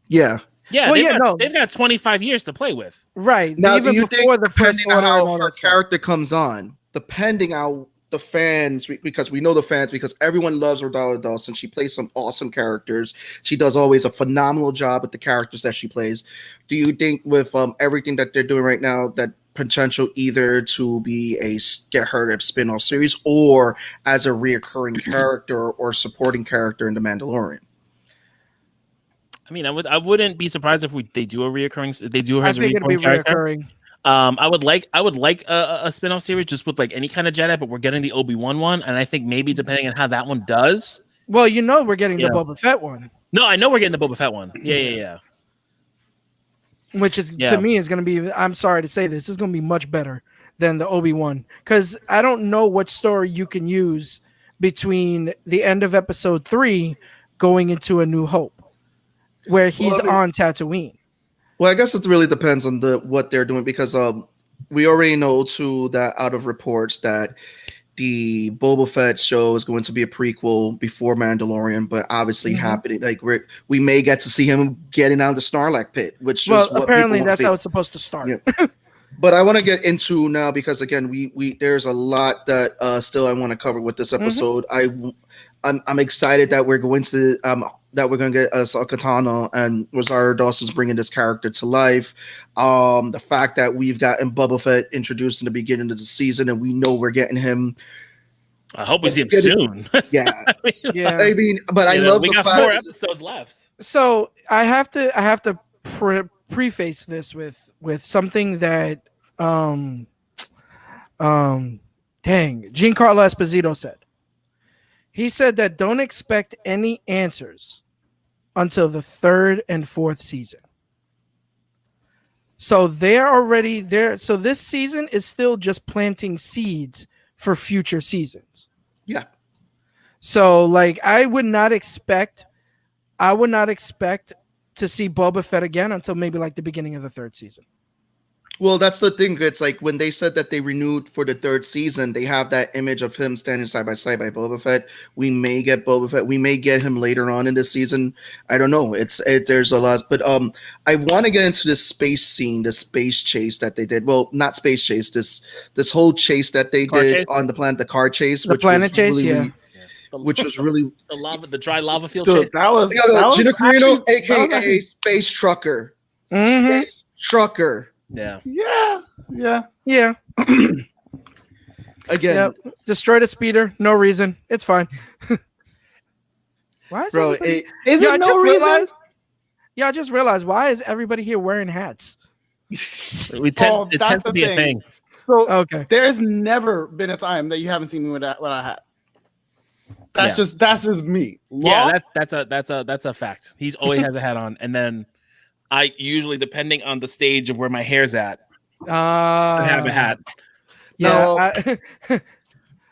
Yeah. Yeah, they've got 25 years to play with. Right. Now, even do you before think, the first depending on how her character comes on, depending on the fans, because we know the fans, because everyone loves Rosario Dawson. She plays some awesome characters. She does always a phenomenal job with the characters that she plays. Do you think with everything that they're doing right now, that potential either to be get her a spin-off series or as a reoccurring character or supporting character in The Mandalorian? I mean, I wouldn't be surprised if they do a reoccurring. They do her as a reoccurring character. Reoccurring. I would like a spin-off series just with like any kind of Jedi, but we're getting the Obi-Wan one, and I think maybe depending on how that one does. Well, we're getting the Boba Fett one. No, I know we're getting the Boba Fett one. Yeah. Which is to me is going to be. I'm sorry to say this is going to be much better than the Obi-Wan because I don't know what story you can use between the end of Episode 3 going into A New Hope, where he's on Tatooine. Well, I guess it really depends on what they're doing because we already know too that out of reports that the Boba Fett show is going to be a prequel before Mandalorian, but obviously happening like we may get to see him getting out of the Sarlacc pit, which is what apparently that's how it's supposed to start. Yeah. But I want to get into now because again we there's a lot that still I want to cover with this episode. I'm excited that we're going to get Ahsoka Tano and Rosario Dawson's bringing this character to life. The fact that we've gotten Boba Fett introduced in the beginning of the season and we know we're getting him. I hope we see him soon. Yeah. I mean, but I love we the got fact 4 episodes left. So I have to preface this with something that Giancarlo Esposito said. He said that don't expect any answers until the 3rd and 4th season. So they're already there. So this season is still just planting seeds for future seasons. Yeah. So like I would not expect to see Boba Fett again until maybe like the beginning of the 3rd season. Well, that's the thing. It's like when they said that they renewed for the 3rd season, they have that image of him standing side by side by Boba Fett. We may get Boba Fett. We may get him later on in this season. I don't know. There's a lot, but I want to get into this space scene, the space chase that they did. Well, not space chase. This whole chase that they Car did chase? on the planet, the car chase, The planet chase, really, which was really the dry lava field Dude, chase. that was Gina Carano, actually- that was aka actually- Space Trucker. Mhm. Space Trucker. Yeah. Yeah. Yeah. Again, Yep. Destroyed a speeder. No reason. It's fine. Why is bro. everybody- Is Yeah, I it no just reason? realized. Yeah, I just realized. Why is everybody here wearing hats? It tends that's to the be a thing. thing. So Okay. there's never been a time that you haven't seen me with a hat. That's Yeah. just me. Yeah, that's a fact. He's always has a hat on, and then I usually, depending on the stage of where my hair's at, I have a hat. Yeah.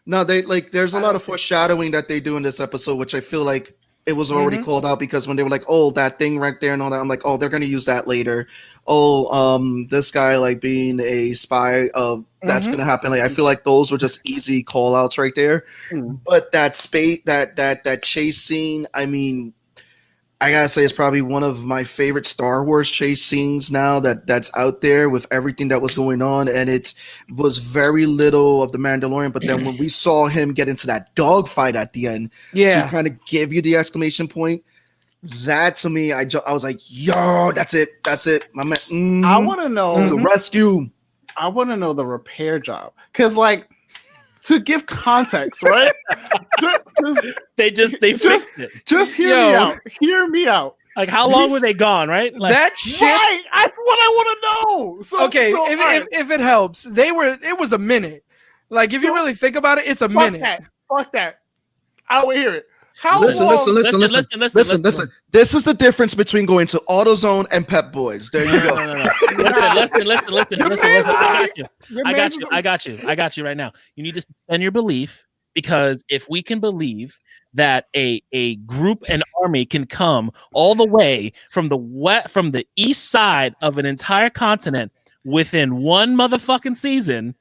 No, they like. There's a lot of foreshadowing that they do in this episode, which I feel like it was already called out because when they were like, "Oh, that thing right there," and all that, I'm like, "Oh, they're gonna use that later." Oh, this guy like being a spy. That's gonna happen. Like, I feel like those were just easy call outs right there. But that space, that chase scene, I mean, I gotta say, it's probably one of my favorite Star Wars chase scenes now that's out there with everything that was going on, and it was very little of the Mandalorian. But then when we saw him get into that dogfight at the end, to kind of give you the exclamation point, that to me, I was like, "Yo, that's it, my man." I want to know the rescue. I want to know the repair job because, like, to give context, right? They fixed it. Just hear me out. Hear me out. Like, how long were they gone? Right? Like, that shit. Right? That's what I want to know. So, Okay, so, if it helps, it was a minute. Like, if you really think about it, it's a minute. Fuck that. I will hear it. How Listen. Listen. This is the difference between going to AutoZone and Pep Boys. There you go. Listen. I got you right now. You need to suspend your belief, because if we can believe that a group, an army can come all the way from the east side of an entire continent within one motherfucking season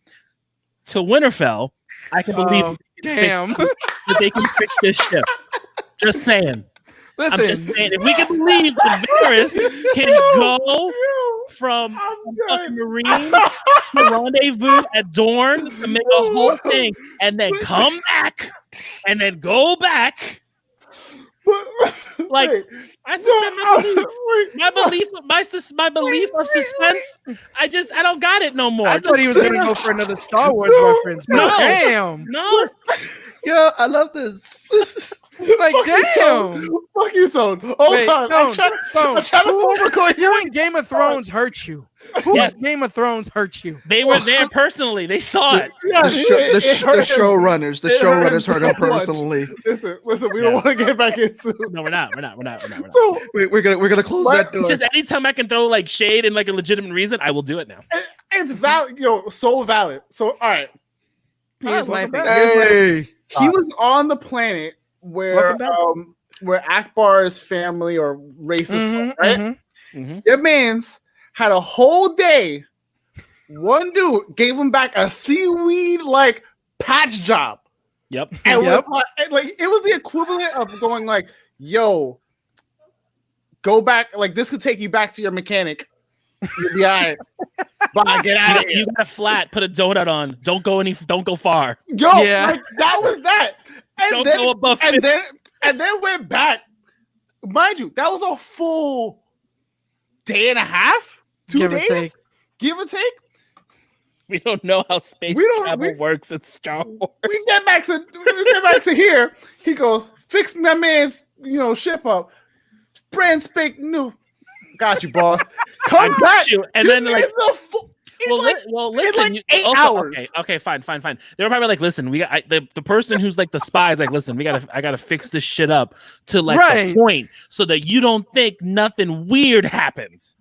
to Winterfell, I can believe that they can fix this ship. Just saying. Listen, I'm just saying, if we can believe that Varys can go from Marine to rendezvous at Dorne to make a whole thing, and then come back, and then go back, like, I suspend my belief of suspense. I don't got it no more. I thought he was gonna go for another Star Wars reference. No. Damn. No. Yeah, I love this. Like, damn. Fuck you, Tone. Hold on. I'm trying to phone record Who in Game of Thrones hurt you? Who in Game of Thrones hurt you? They were there personally. They saw it. The showrunners heard him personally. Listen. We don't want to get back into. No, we're not. So we're gonna close that door. Just anytime I can throw like shade and like a legitimate reason, I will do it now. it's valid, so valid. So all right. Here's my thing. Hey. He was on the planet where Akbar's family or race is from, right? Their man's had a whole day. One dude gave him back a seaweed like patch job. Yep. And it was the equivalent of going like, "Yo, go back. Like, this could take you back to your mechanic. You'll be all right. Bye, get out of here. You got a flat. Put a donut on. Don't go far. Yo, like, that was that. And don't then, go above. And then went back. Mind you, that was a full day and a half, 2 days, give or take. We don't know how space travel works in Star Wars. We get back to here. He goes, fix my man's ship up. Brand spank new. Got you, boss. Come back. You. And then like listen. 8 hours. Okay, fine. They were probably like, listen, we got the person who's like the spy is like, listen, I gotta fix this shit up to like the point so that you don't think nothing weird happens.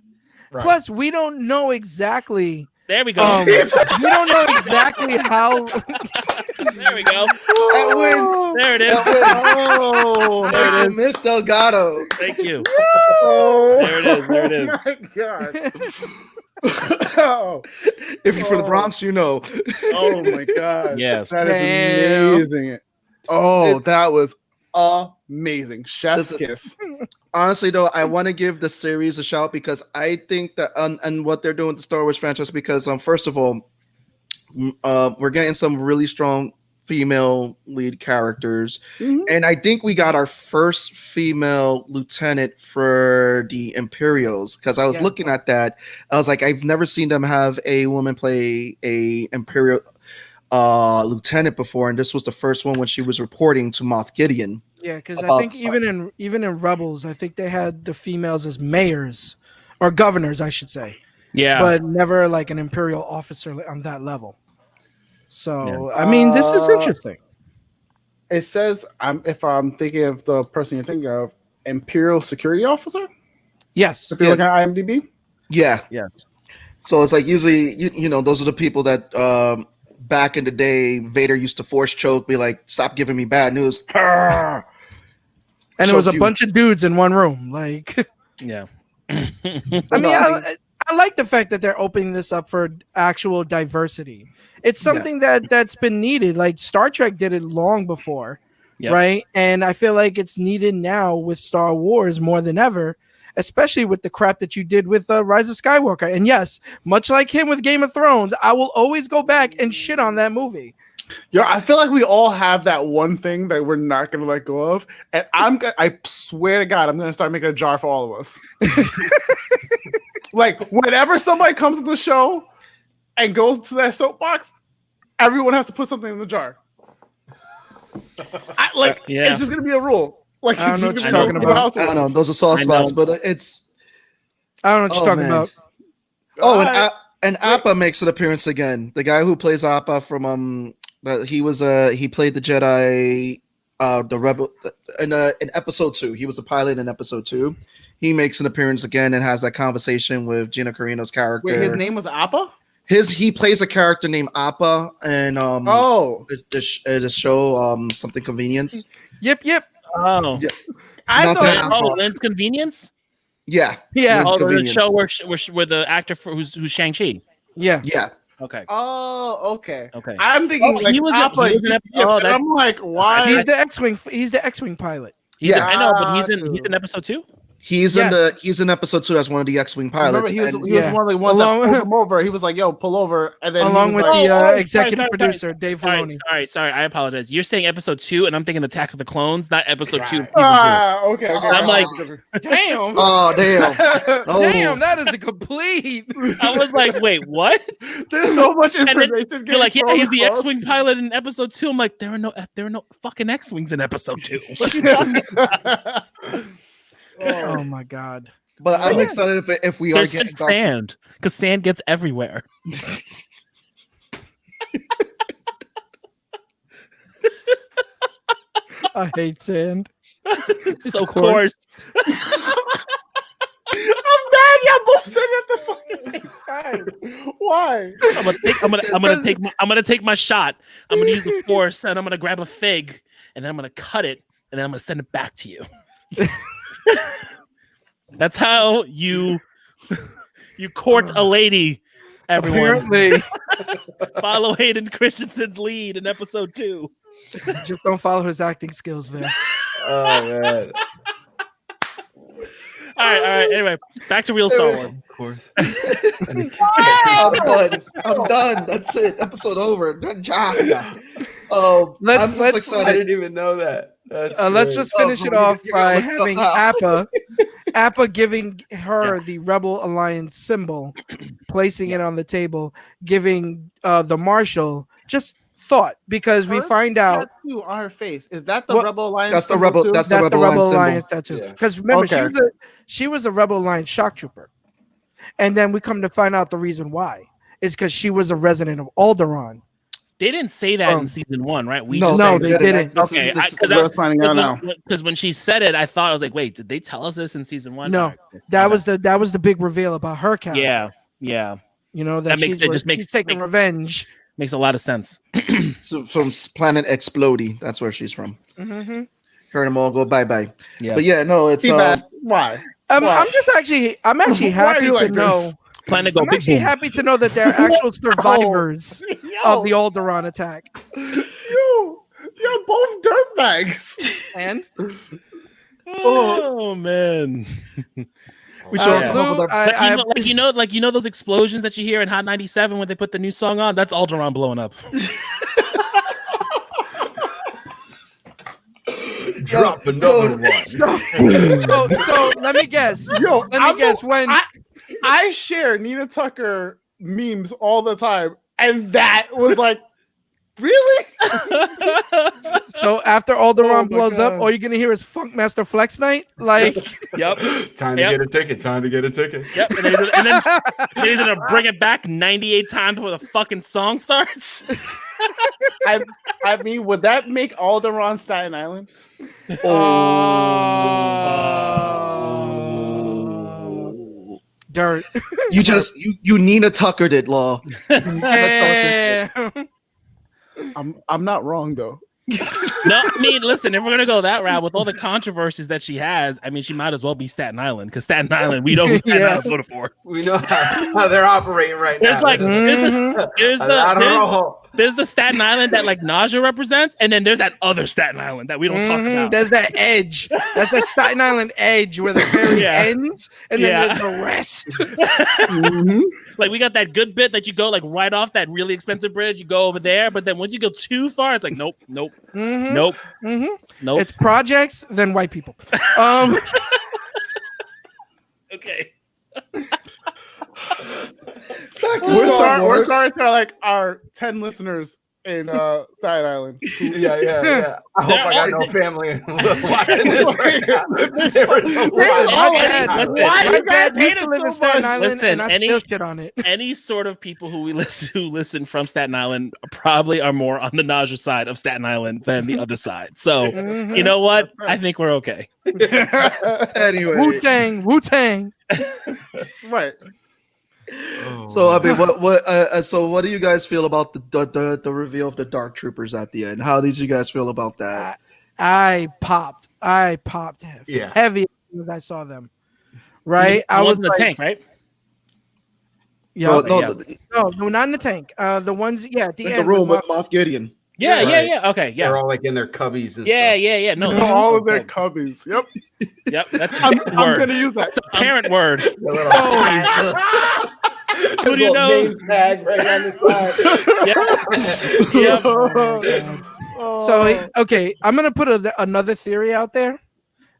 Right. Plus, we don't know exactly. There we go. We don't know exactly how. There we go. That wins. There it is. There it is. Miss Delgado. Thank you. Oh, there it is. Oh my god. Oh, If you're from the Bronx, you know. oh my god. Yes. That is amazing. Oh, that was amazing. Chef's kiss. Honestly, though, I want to give the series a shout because I think that and what they're doing with the Star Wars franchise, because first of all, we're getting some really strong female lead characters, and I think we got our first female lieutenant for the Imperials, because I was looking at that. I was like, I've never seen them have a woman play a Imperial lieutenant before, and this was the first one when she was reporting to Moff Gideon. Yeah, because I think even in Rebels, I think they had the females as mayors or governors, I should say. Yeah, but never like an Imperial officer on that level. So I mean, this is interesting. It says, if I'm thinking of the person you're thinking of, Imperial Security Officer. Yes, if you look at IMDb. Yeah, yes. So it's like usually, you know, those are the people that back in the day, Vader used to force choke, be like, "Stop giving me bad news." And it was a bunch of dudes in one room. Like, yeah. I mean, I like the fact that they're opening this up for actual diversity. It's something that's been needed. Like Star Trek did it long before, right? And I feel like it's needed now with Star Wars more than ever, especially with the crap that you did with Rise of Skywalker. And yes, much like him with Game of Thrones, I will always go back and shit on that movie. Yo, I feel like we all have that one thing that we're not gonna let go of, and I swear to God, I'm gonna start making a jar for all of us. Like whenever somebody comes to the show and goes to that soapbox, everyone has to put something in the jar. It's just gonna be a rule. Like I don't know what you're talking about. I don't know. Those are soft spots, but it's. I don't know what you're talking about. Oh, and Appa makes an appearance again. The guy who plays Appa from he played the Jedi, the Rebel in episode 2. He was a pilot in episode 2. He makes an appearance again and has that conversation with Gina Carano's character. Wait, his name was Appa? He plays a character named Appa, and the show something convenience. Yep. Oh, yeah. I thought Lynn's Convenience. Yeah. Oh, the show where the actor who's Shang-Chi. Yeah. Okay. Oh, okay. Okay. I'm thinking like Appa. I'm like, why? He's the X-wing. He's the X-wing pilot. I know, but he's in episode 2. He's in episode 2 as one of the X-wing pilots. He was one of the ones that pulled him over. He was like, "Yo, pull over," and then along with the executive producer Dave Filoni. Sorry, I apologize. You're saying episode 2, and I'm thinking Attack of the Clones, not episode 2. Okay. I'm like, damn. Oh, damn. Damn, that is a complete. I was like, wait, what? There's so much information. You're like, yeah, he's the X-wing pilot in episode 2. I'm like, there are no fucking X-wings in episode 2. What are you talking about? Oh my god! But I'm excited if we There's are getting sand, because sand gets everywhere. I hate sand. It's so coarse. I'm mad y'all both said it at the fucking same time. Why? I'm gonna take my shot. I'm gonna use the force, and I'm gonna grab a fig, and then I'm gonna cut it, and then I'm gonna send it back to you. That's how you court a lady, everyone. Apparently. Follow Hayden Christensen's lead in episode 2. Just don't follow his acting skills there. Oh man. All right. Anyway, back to real Star Wars. Of course. I'm done. That's it. Episode over. Good job. I didn't even know that. Let's just finish it off by having Appa giving her the Rebel Alliance symbol, placing it on the table, giving the Marshal just thought, because we find out tattoo on her face. Is that the Rebel Alliance? That's the Rebel. That's the Rebel Alliance tattoo. Because remember, she was a Rebel Alliance shock trooper, and then we come to find out the reason why is because she was a resident of Alderaan. They didn't say that in season 1, right? They didn't. Okay, because I was finding out now. Because when she said it, I thought, I was like, wait, did they tell us this in season 1? No, that was the big reveal about her character. Yeah. You know that she's taking revenge. Makes a lot of sense. So from planet Explodey, that's where she's from. Mm-hmm. Heard them all go bye. Yes. But yeah, no, it's why? I'm actually happy to know. plan to go I'm big actually boom. happy to know that they're actual survivors of the Alderaan attack. You're both dirtbags. And Oh man. We should all Yeah. come up with our. Like you know those explosions that you hear in Hot 97 when they put the new song on? That's Alderaan blowing up. Drop another one. So let me guess. When I share Nina Tucker memes all the time, and that was like, really? So after Alderaan my blows up, God. all you're gonna hear is Funkmaster Flex Night. Like, Yep. Time to get a ticket. Time to get a ticket. Yep. And then he's gonna bring it back 98 times before the fucking song starts. I mean, would that make Alderaan Staten Island? dirt. You Nina Tuckered it, Law. Damn. I'm not wrong though. No, I mean, listen, if we're gonna go that route with all the controversies that she has, I mean, she might as well be Staten Island because Staten Island, we know who Staten Yeah. Island voted for. We know how they're operating right There's now. like there's I don't know. the Staten Island that like Naja represents, and then there's that other Staten Island that we don't talk about. There's that edge. That's the Staten Island edge where the ferry Yeah. ends, and then Yeah. there's the rest. Like we got that good bit that you go like right off that really expensive bridge, you go over there, but then once you go too far, it's like nope. It's projects, then white people. Okay. Back to We're Star sorry Wars. to like our 10 listeners in Staten Island. Yeah. I hope I got no family watching this right now. There was a lot. Why you guys hate used to it live in so Staten much? Island, Listen, and I still shit on it. Any sort of people who listen from Staten Island probably are more on the Naja side of Staten Island than the other side. So you know what? I think we're okay. Anyway, Wu-Tang. Right. so I mean, what do you guys feel about the reveal of the Dark Troopers at the end? How did you guys feel about that? I popped Yeah. heavy as I saw them. Right? I was in the like, tank, right? Yeah. No, No, not in the tank. The ones, at the in end. the room with with Moff Gideon. Yeah. Right. Okay, yeah. They're all like in their cubbies and Yeah. stuff. No, All of their cubbies. Yep. Yep, that's a I'm parent word. gonna use that. It's a parent word. The little Who do you know? name tag right on the side. Yep. So, okay, I'm going to put another theory out there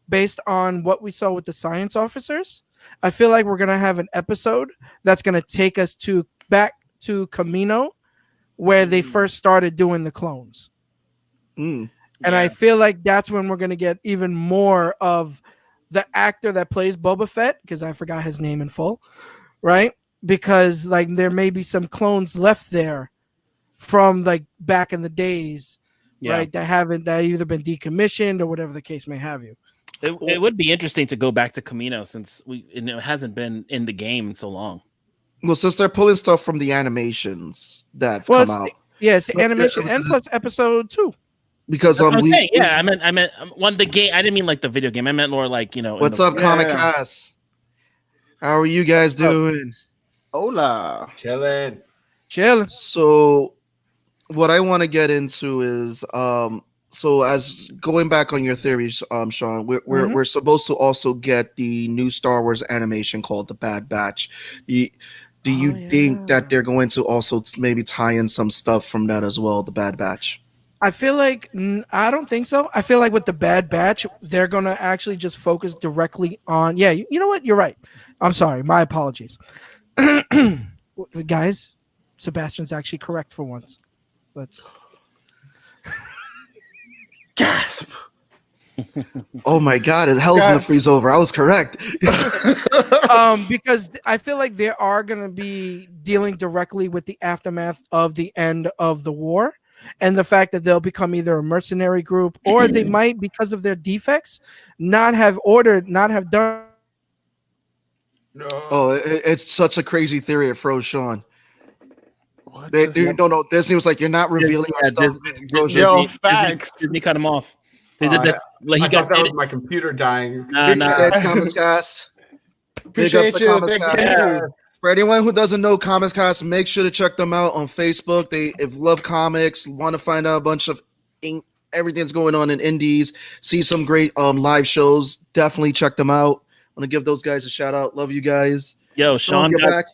based on what we saw with the science officers. I feel like we're going to have an episode that's going to take us back to Camino where they first started doing the clones. And I feel like that's when we're going to get even more of the actor that plays Boba Fett, because I forgot his name in full, right? Because like there may be some clones left there from like back in the days, right? That either been decommissioned or whatever the case may have you. It would be interesting to go back to Camino since it hasn't been in the game in so long. Well, since they're pulling stuff from the animations that come out. It's the animation and plus episode 2. Because I meant one the game. I didn't mean like the video game. I meant more like what's up, Comic Cast? How are you guys doing? Hola. Chilling. So, what I want to get into is so as going back on your theories, Sean, we're supposed to also get the new Star Wars animation called The Bad Batch. Do you think that they're going to also maybe tie in some stuff from that as well, The Bad Batch? I feel like I don't think so. I feel like with The Bad Batch, they're gonna actually just focus directly on. Yeah, you know what? You're right. I'm sorry. My apologies, guys. Sebastian's actually correct for once. Let's Gasp. Oh my God! Hell's gonna freeze over. I was correct. Because I feel like they are gonna be dealing directly with the aftermath of the end of the war. And the fact that they'll become either a mercenary group or they might, because of their defects, not have done. No. Oh, it's such a crazy theory. It froze Sean. No. Disney was like, "You're not revealing our stuff." Disney cut him off. I thought that was my computer dying. Nah. Thomas Gas. Big Appreciate ups to you, Thomas big Gas. Gas. For anyone who doesn't know Comics Cast, make sure to check them out on Facebook. They if love comics, want to find out a bunch of everything that's going on in indies, see some great live shows, definitely check them out. I want to give those guys a shout out. Love you guys. Yo, Sean got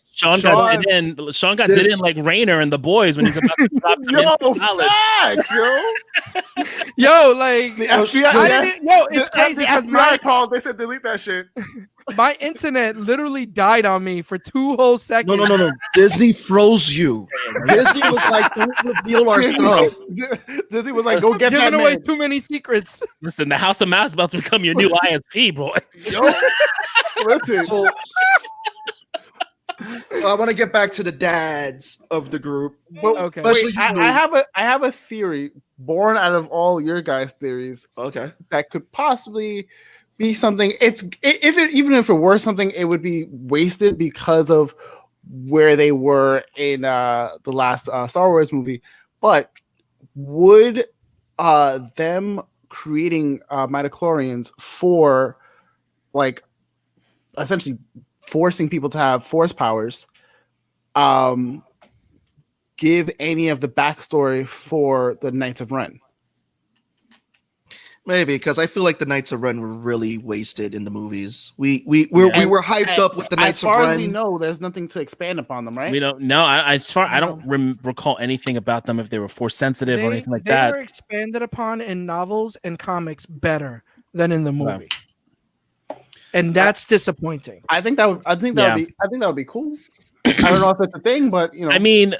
it in. Sean got did in like Rainer and the boys when he's about to drop some facts, yo. Yo, like the FBI, it's crazy because my call. They said delete that shit. My internet literally died on me for 2 whole seconds. No. Disney froze you. Disney was like, don't reveal our stuff. Disney was like, go get giving that away man. too many secrets. Listen, the House of Mouse is about to become your new ISP, bro. Yo, listen. I want to get back to the dads of the group. But okay. Wait, I have a theory born out of all your guys' theories. Okay. That could possibly be something. Even if it were something, it would be wasted because of where they were in the last Star Wars movie. But would them creating midichlorians for like essentially forcing people to have force powers give any of the backstory for the Knights of Ren? Maybe, because I feel like the Knights of Ren were really wasted in the movies. We were hyped up with the Knights of Ren. As far as we know, there's nothing to expand upon them, right? We don't know. I don't recall anything about them if they were force sensitive or anything like that. They were expanded upon in novels and comics better than in the movie. And that's disappointing. I think that would be cool. I don't know if it's a thing, but you know. I mean,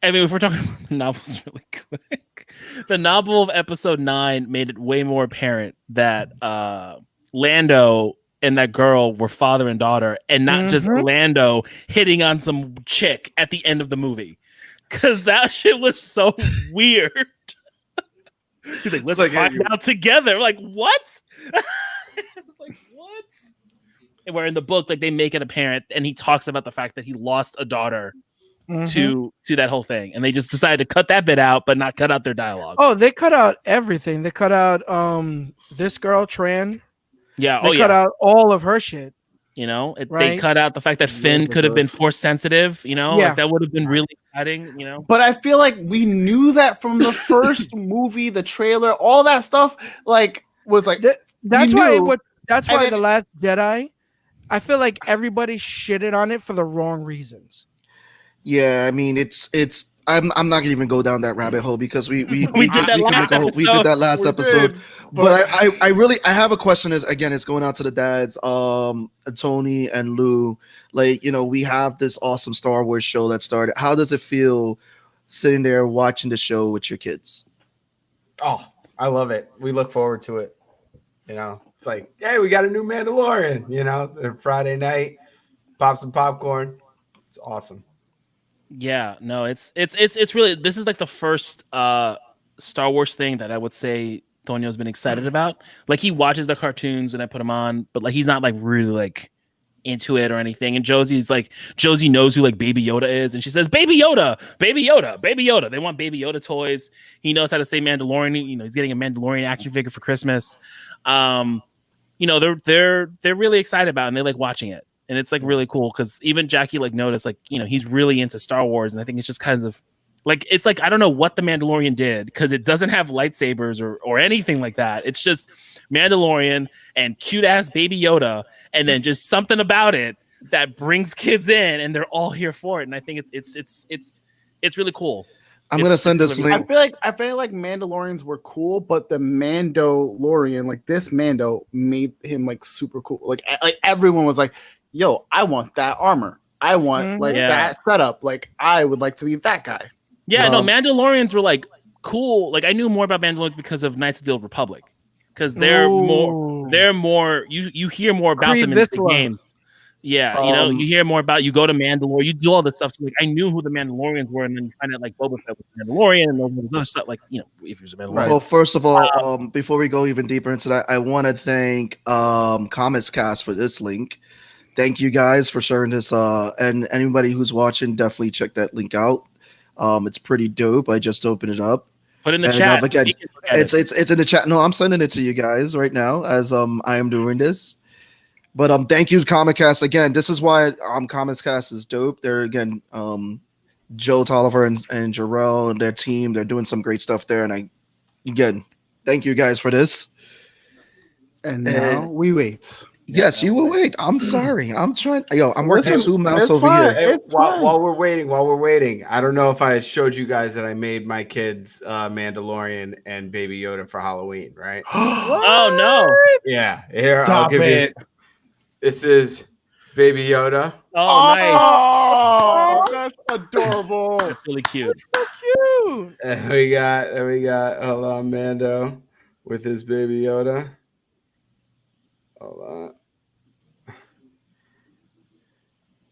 if we're talking about the novels really quick, the novel of episode 9 made it way more apparent that Lando and that girl were father and daughter, and not just Lando hitting on some chick at the end of the movie. Because that shit was so weird. He's like, let's find out together. I'm like, what? It's like, what? Where in the book, like they make it apparent, and he talks about the fact that he lost a daughter to that whole thing, and they just decided to cut that bit out, but not cut out their dialogue. Oh, they cut out everything. They cut out this girl Tran. Yeah, they cut out all of her shit. You know, they cut out the fact that Finn could have been force sensitive. You know, like that would have been really exciting. You know, but I feel like we knew that from the first movie, the trailer, all that stuff. Like was like that's why The Last Jedi. I feel like everybody shitted on it for the wrong reasons. Yeah, I mean, it's. I'm not gonna even go down that rabbit hole because we did that last episode. But I have a question. Is again, it's going out to the dads, Tony and Lou. Like, you know, we have this awesome Star Wars show that started. How does it feel sitting there watching the show with your kids? Oh, I love it. We look forward to it. You know, it's like, hey, we got a new Mandalorian. You know, Friday night, pop some popcorn. It's awesome. Yeah, no, it's really, this is like the first Star Wars thing that I would say Tonio's been excited about. Like he watches the cartoons and I put them on, but like he's not like really like into it or anything. And Josie knows who like Baby Yoda is, and she says, Baby Yoda, Baby Yoda, Baby Yoda. They want Baby Yoda toys. He knows how to say Mandalorian. You know, he's getting a Mandalorian action figure for Christmas. You know, they're really excited about it, and they like watching it. And it's like really cool because even Jackie like noticed, like, you know, he's really into Star Wars, and I think it's just kind of like, it's like, I don't know what the Mandalorian did because it doesn't have lightsabers or anything like that. It's just Mandalorian and cute ass Baby Yoda, and then just something about it that brings kids in, and they're all here for it. And I think it's really cool. I'm gonna send this link. I feel like Mandalorians were cool, but the Mandalorian, like this Mando, made him like super cool. Like everyone was like, yo, I want that armor. I want that setup. Like I would like to be that guy. Yeah, no, Mandalorians were like cool. Like I knew more about Mandalorians because of Knights of the Old Republic, because they're more. You hear more about them in the games. Yeah, you know, you hear more about. You go to Mandalore, you do all this stuff. So like, I knew who the Mandalorians were, and then you find out like Boba Fett was Mandalorian and all this other stuff. Like, you know, if you're a Mandalorian. Well, first of all, before we go even deeper into that, I want to thank Comics Cast for this link. Thank you guys for sharing this. And anybody who's watching, definitely check that link out. It's pretty dope. I just opened it up. Put in the chat. Again, it's in the chat. No, I'm sending it to you guys right now as I am doing this. But thank you, Comic Cast. Again, this is why Comic Cast is dope. They're again Joe Tolliver and Jarrell and their team. They're doing some great stuff there. And again, thank you guys for this. And now we wait. Yes, you will wait. I'm sorry. I'm trying. I'm working 2 mouse over fine. here. Hey, while we're waiting, I don't know if I showed you guys that I made my kids Mandalorian and Baby Yoda for Halloween, right? Oh no! Yeah, here Stop I'll give it. you. This is Baby Yoda. Oh, nice. Oh, that's adorable. That's really cute. So cute. And we got. Hold on, Mando with his Baby Yoda. Hold on.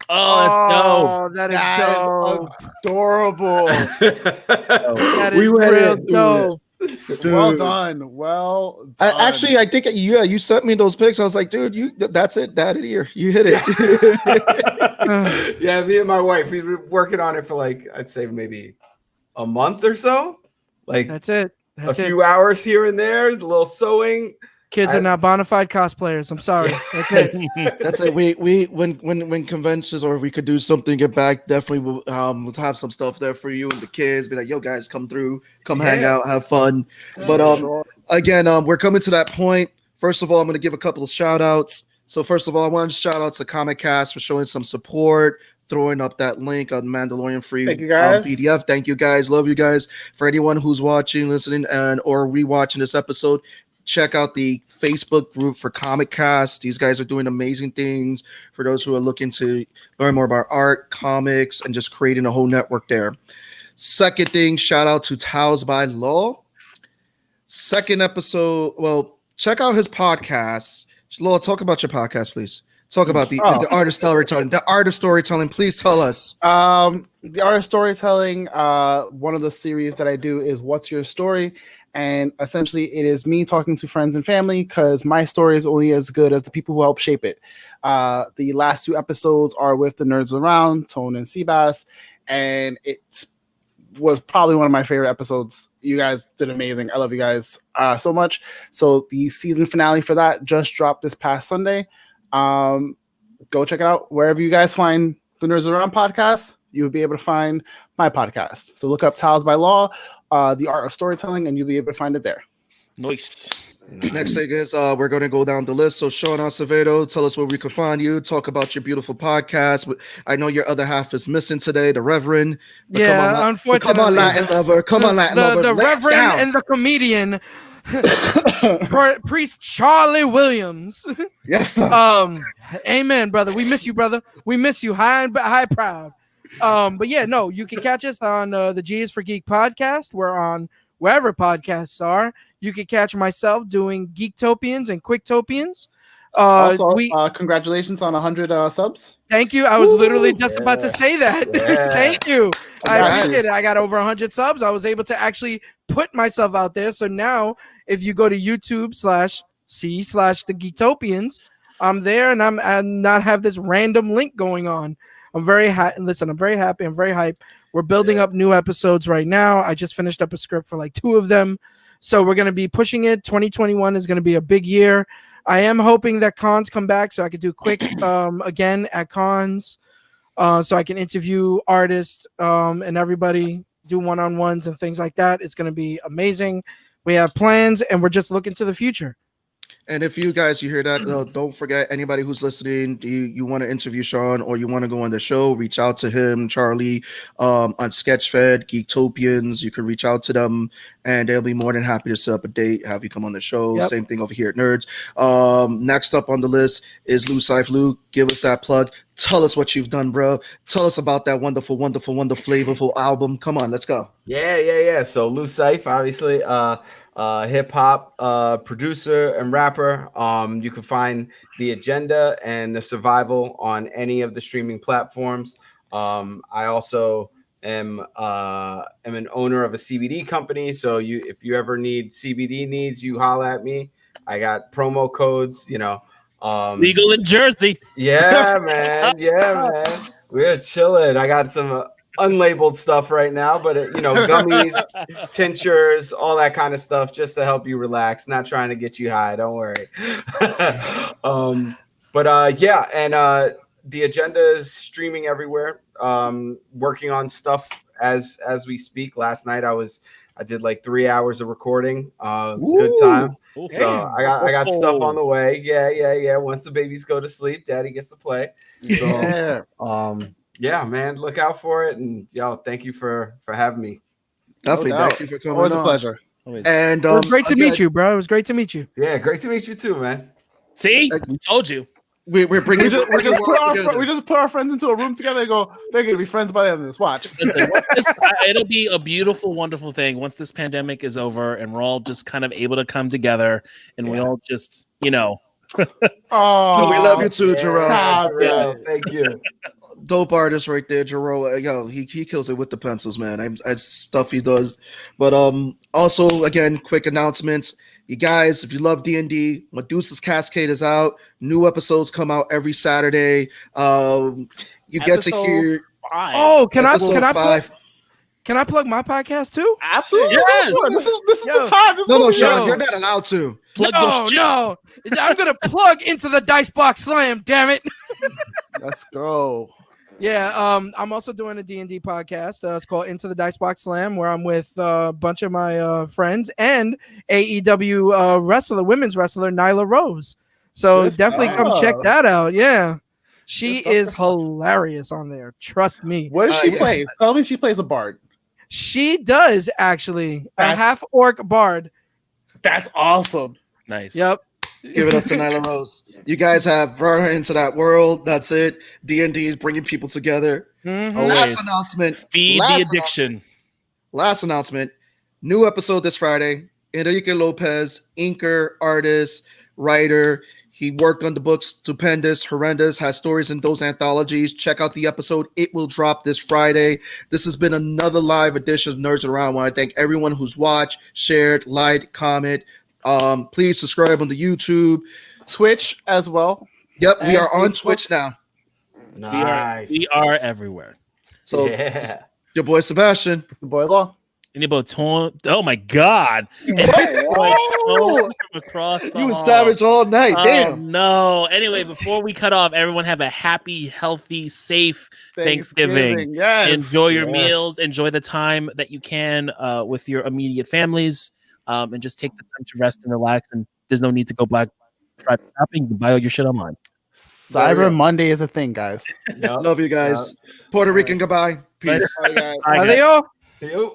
Oh, that's dope. Oh, that is That dope. is adorable. That is We went real in, dude. dope. Well done. Well done. I think you sent me those pics. I was like, dude, that's it, Daddy. You hit it. Yeah, me and my wife, we were working on it for like I'd say maybe a month or so. Like That's it. That's a it. few hours here and there, a little sewing. Kids are not bona fide cosplayers. I'm sorry. That's it. That's it. We when conventions or we could do something, get back, definitely we'll have some stuff there for you and the kids. Be like, yo, guys, come through, hang out, have fun. But again, we're coming to that point. First of all, I'm going to give a couple of shout outs. So first of all, I want to shout out to Comic Cast for showing some support, throwing up that link on Mandalorian free Thank you, guys. PDF. Thank you guys. Love you guys. For anyone who's watching, listening, and or rewatching this episode, check out the Facebook group for Comic Cast. These guys are doing amazing things for those who are looking to learn more about art, comics, and just creating a whole network there. Second thing, shout out to Towels by Law. Second episode, well, check out his podcast. Law, talk about your podcast, please. Talk about the art of storytelling. The art of storytelling. Please tell us. The art of storytelling. One of the series that I do is What's Your Story? And essentially, it is me talking to friends and family because my story is only as good as the people who help shape it. The last 2 episodes are with the nerds around, Tone and Seabass, and it was probably one of my favorite episodes. You guys did amazing. I love you guys so much. So the season finale for that just dropped this past Sunday. Go check it out wherever you guys find the Nerds Around podcast. You'll be able to find my podcast. So look up Towels by Law, the art of storytelling, and you'll be able to find it there. Nice. Next thing is we're going to go down the list. So Sean Acevedo, tell us where we can find you. Talk about your beautiful podcast. I know your other half is missing today, the Reverend. Yeah, unfortunately. Come on, Latin lover. Come on, Latin lover. The Reverend and the comedian, Priest Charlie Williams. Yes, sir. Amen, brother. We miss you, brother. We miss you. High proud. But yeah, no, you can catch us on the G is for Geek podcast. We're on wherever podcasts are. You can catch myself doing Geektopians and Quicktopians. Also, congratulations on 100 subs. Thank you. I was literally just about to say that. Thank you. I appreciate it. I got over 100 subs. I was able to actually put myself out there. So now if you go to YouTube/C/the Geektopians, I'm there and I'm not have this random link going on. I'm very happy. Listen, I'm very happy. I'm very hyped. We're building up new episodes right now. I just finished up a script for like 2 of them. So we're going to be pushing it. 2021 is going to be a big year. I am hoping that cons come back so I could do quick again at cons. So I can interview artists and everybody, do one-on-ones and things like that. It's going to be amazing. We have plans and we're just looking to the future. And if you hear that, don't forget, anybody who's listening, you want to interview Sean or you want to go on the show, reach out to him, Charlie, on Sketchfed, Geektopians. You can reach out to them and they'll be more than happy to set up a date, have you come on the show. Yep. Same thing over here at Nerds. Next up on the list is Lou Seif. Lou, give us that plug. Tell us what you've done, bro. Tell us about that wonderful, flavorful album. Come on, let's go. Yeah. So Lou Seif, obviously, hip hop producer and rapper. You can find The Agenda and The Survival on any of the streaming platforms. I also am an owner of a CBD company. So if you ever need CBD needs, you holla at me. I got promo codes, legal in Jersey. Yeah, man. We're chilling. I got some unlabeled stuff right now, but gummies, tinctures, all that kind of stuff, just to help you relax. Not trying to get you high. Don't worry. But yeah, and the agenda is streaming everywhere. Working on stuff as we speak. Last night I did like 3 hours of recording. It was a good time. Ooh, So damn. I got stuff on the way. Yeah. Once the babies go to sleep, Daddy gets to play. Yeah. So yeah, man, look out for it. And yo, thank you for having me. Definitely, No thank doubt. you for coming Always a on. pleasure. And It was great to again, meet you, bro. It was great to meet you. Yeah, great to meet you too, man. See, we told you. We're bringing We just together. put our friends into a room together and go, they're gonna be friends by the end of this. Watch. Listen, it'll be a beautiful, wonderful thing once this pandemic is over and we're all just kind of able to come together and we all just, Oh, We love you too, Yeah, Jerome. Jerome, thank you. Dope artist right there, Jerome. Yo, he kills it with the pencils, man. I stuff he does. But also again, quick announcements. You guys, if you love D&D, Medusa's Cascade is out. New episodes come out every Saturday. You get to hear Oh, can I episode 5. Can I plug my podcast too? Absolutely. Yes. This is Yo. the time. This is No, what we Sean, do. you're not allowed to. plug No, those shit. no. I'm gonna plug into the Dicebox Slam. Damn it. Let's go. Yeah, I'm also doing a D&D podcast. It's called Into the Dicebox Slam, where I'm with a bunch of my friends and AEW women's wrestler Nyla Rose. So Good definitely come check stuff. that out. Yeah, she Good stuff, is good stuff. hilarious on there. Trust me. What does she Yeah. play? Tell me she plays a bard. She does actually a That's- half orc bard. That's awesome. Nice. Yep. Give it up to Nyla Rose. You guys have brought her into that world. That's it. D&D is bringing people together. Mhm. Always. Last announcement. Feed Last the addiction. Last announcement. New episode this Friday. Enrique Lopez, inker, artist, writer. He worked on the books Stupendous, Horrendous, has stories in those anthologies. Check out the episode. It will drop this Friday. This has been another live edition of Nerds Around. I want to thank everyone who's watched, shared, liked, comment. Please subscribe on the YouTube. Twitch as well. Yep, we And are on Facebook. Twitch now. Nice. We are everywhere. So yeah. your boy Sebastian. The boy law. Oh my God. Whoa! From across the You was hall. savage all night. Oh, Damn. no. Anyway, before we cut off, everyone have a happy, healthy, safe Thanksgiving. Yes. Enjoy your Yes. meals. Enjoy the time that you can with your immediate families, and just take the time to rest and relax. And there's no need to go Black Friday shopping. You can buy all your shit online. Cyber Monday is a thing, guys. Yep. Love you guys. Puerto Rican goodbye. Peace. Bye, guys. Bye, guys. Adios. Yo.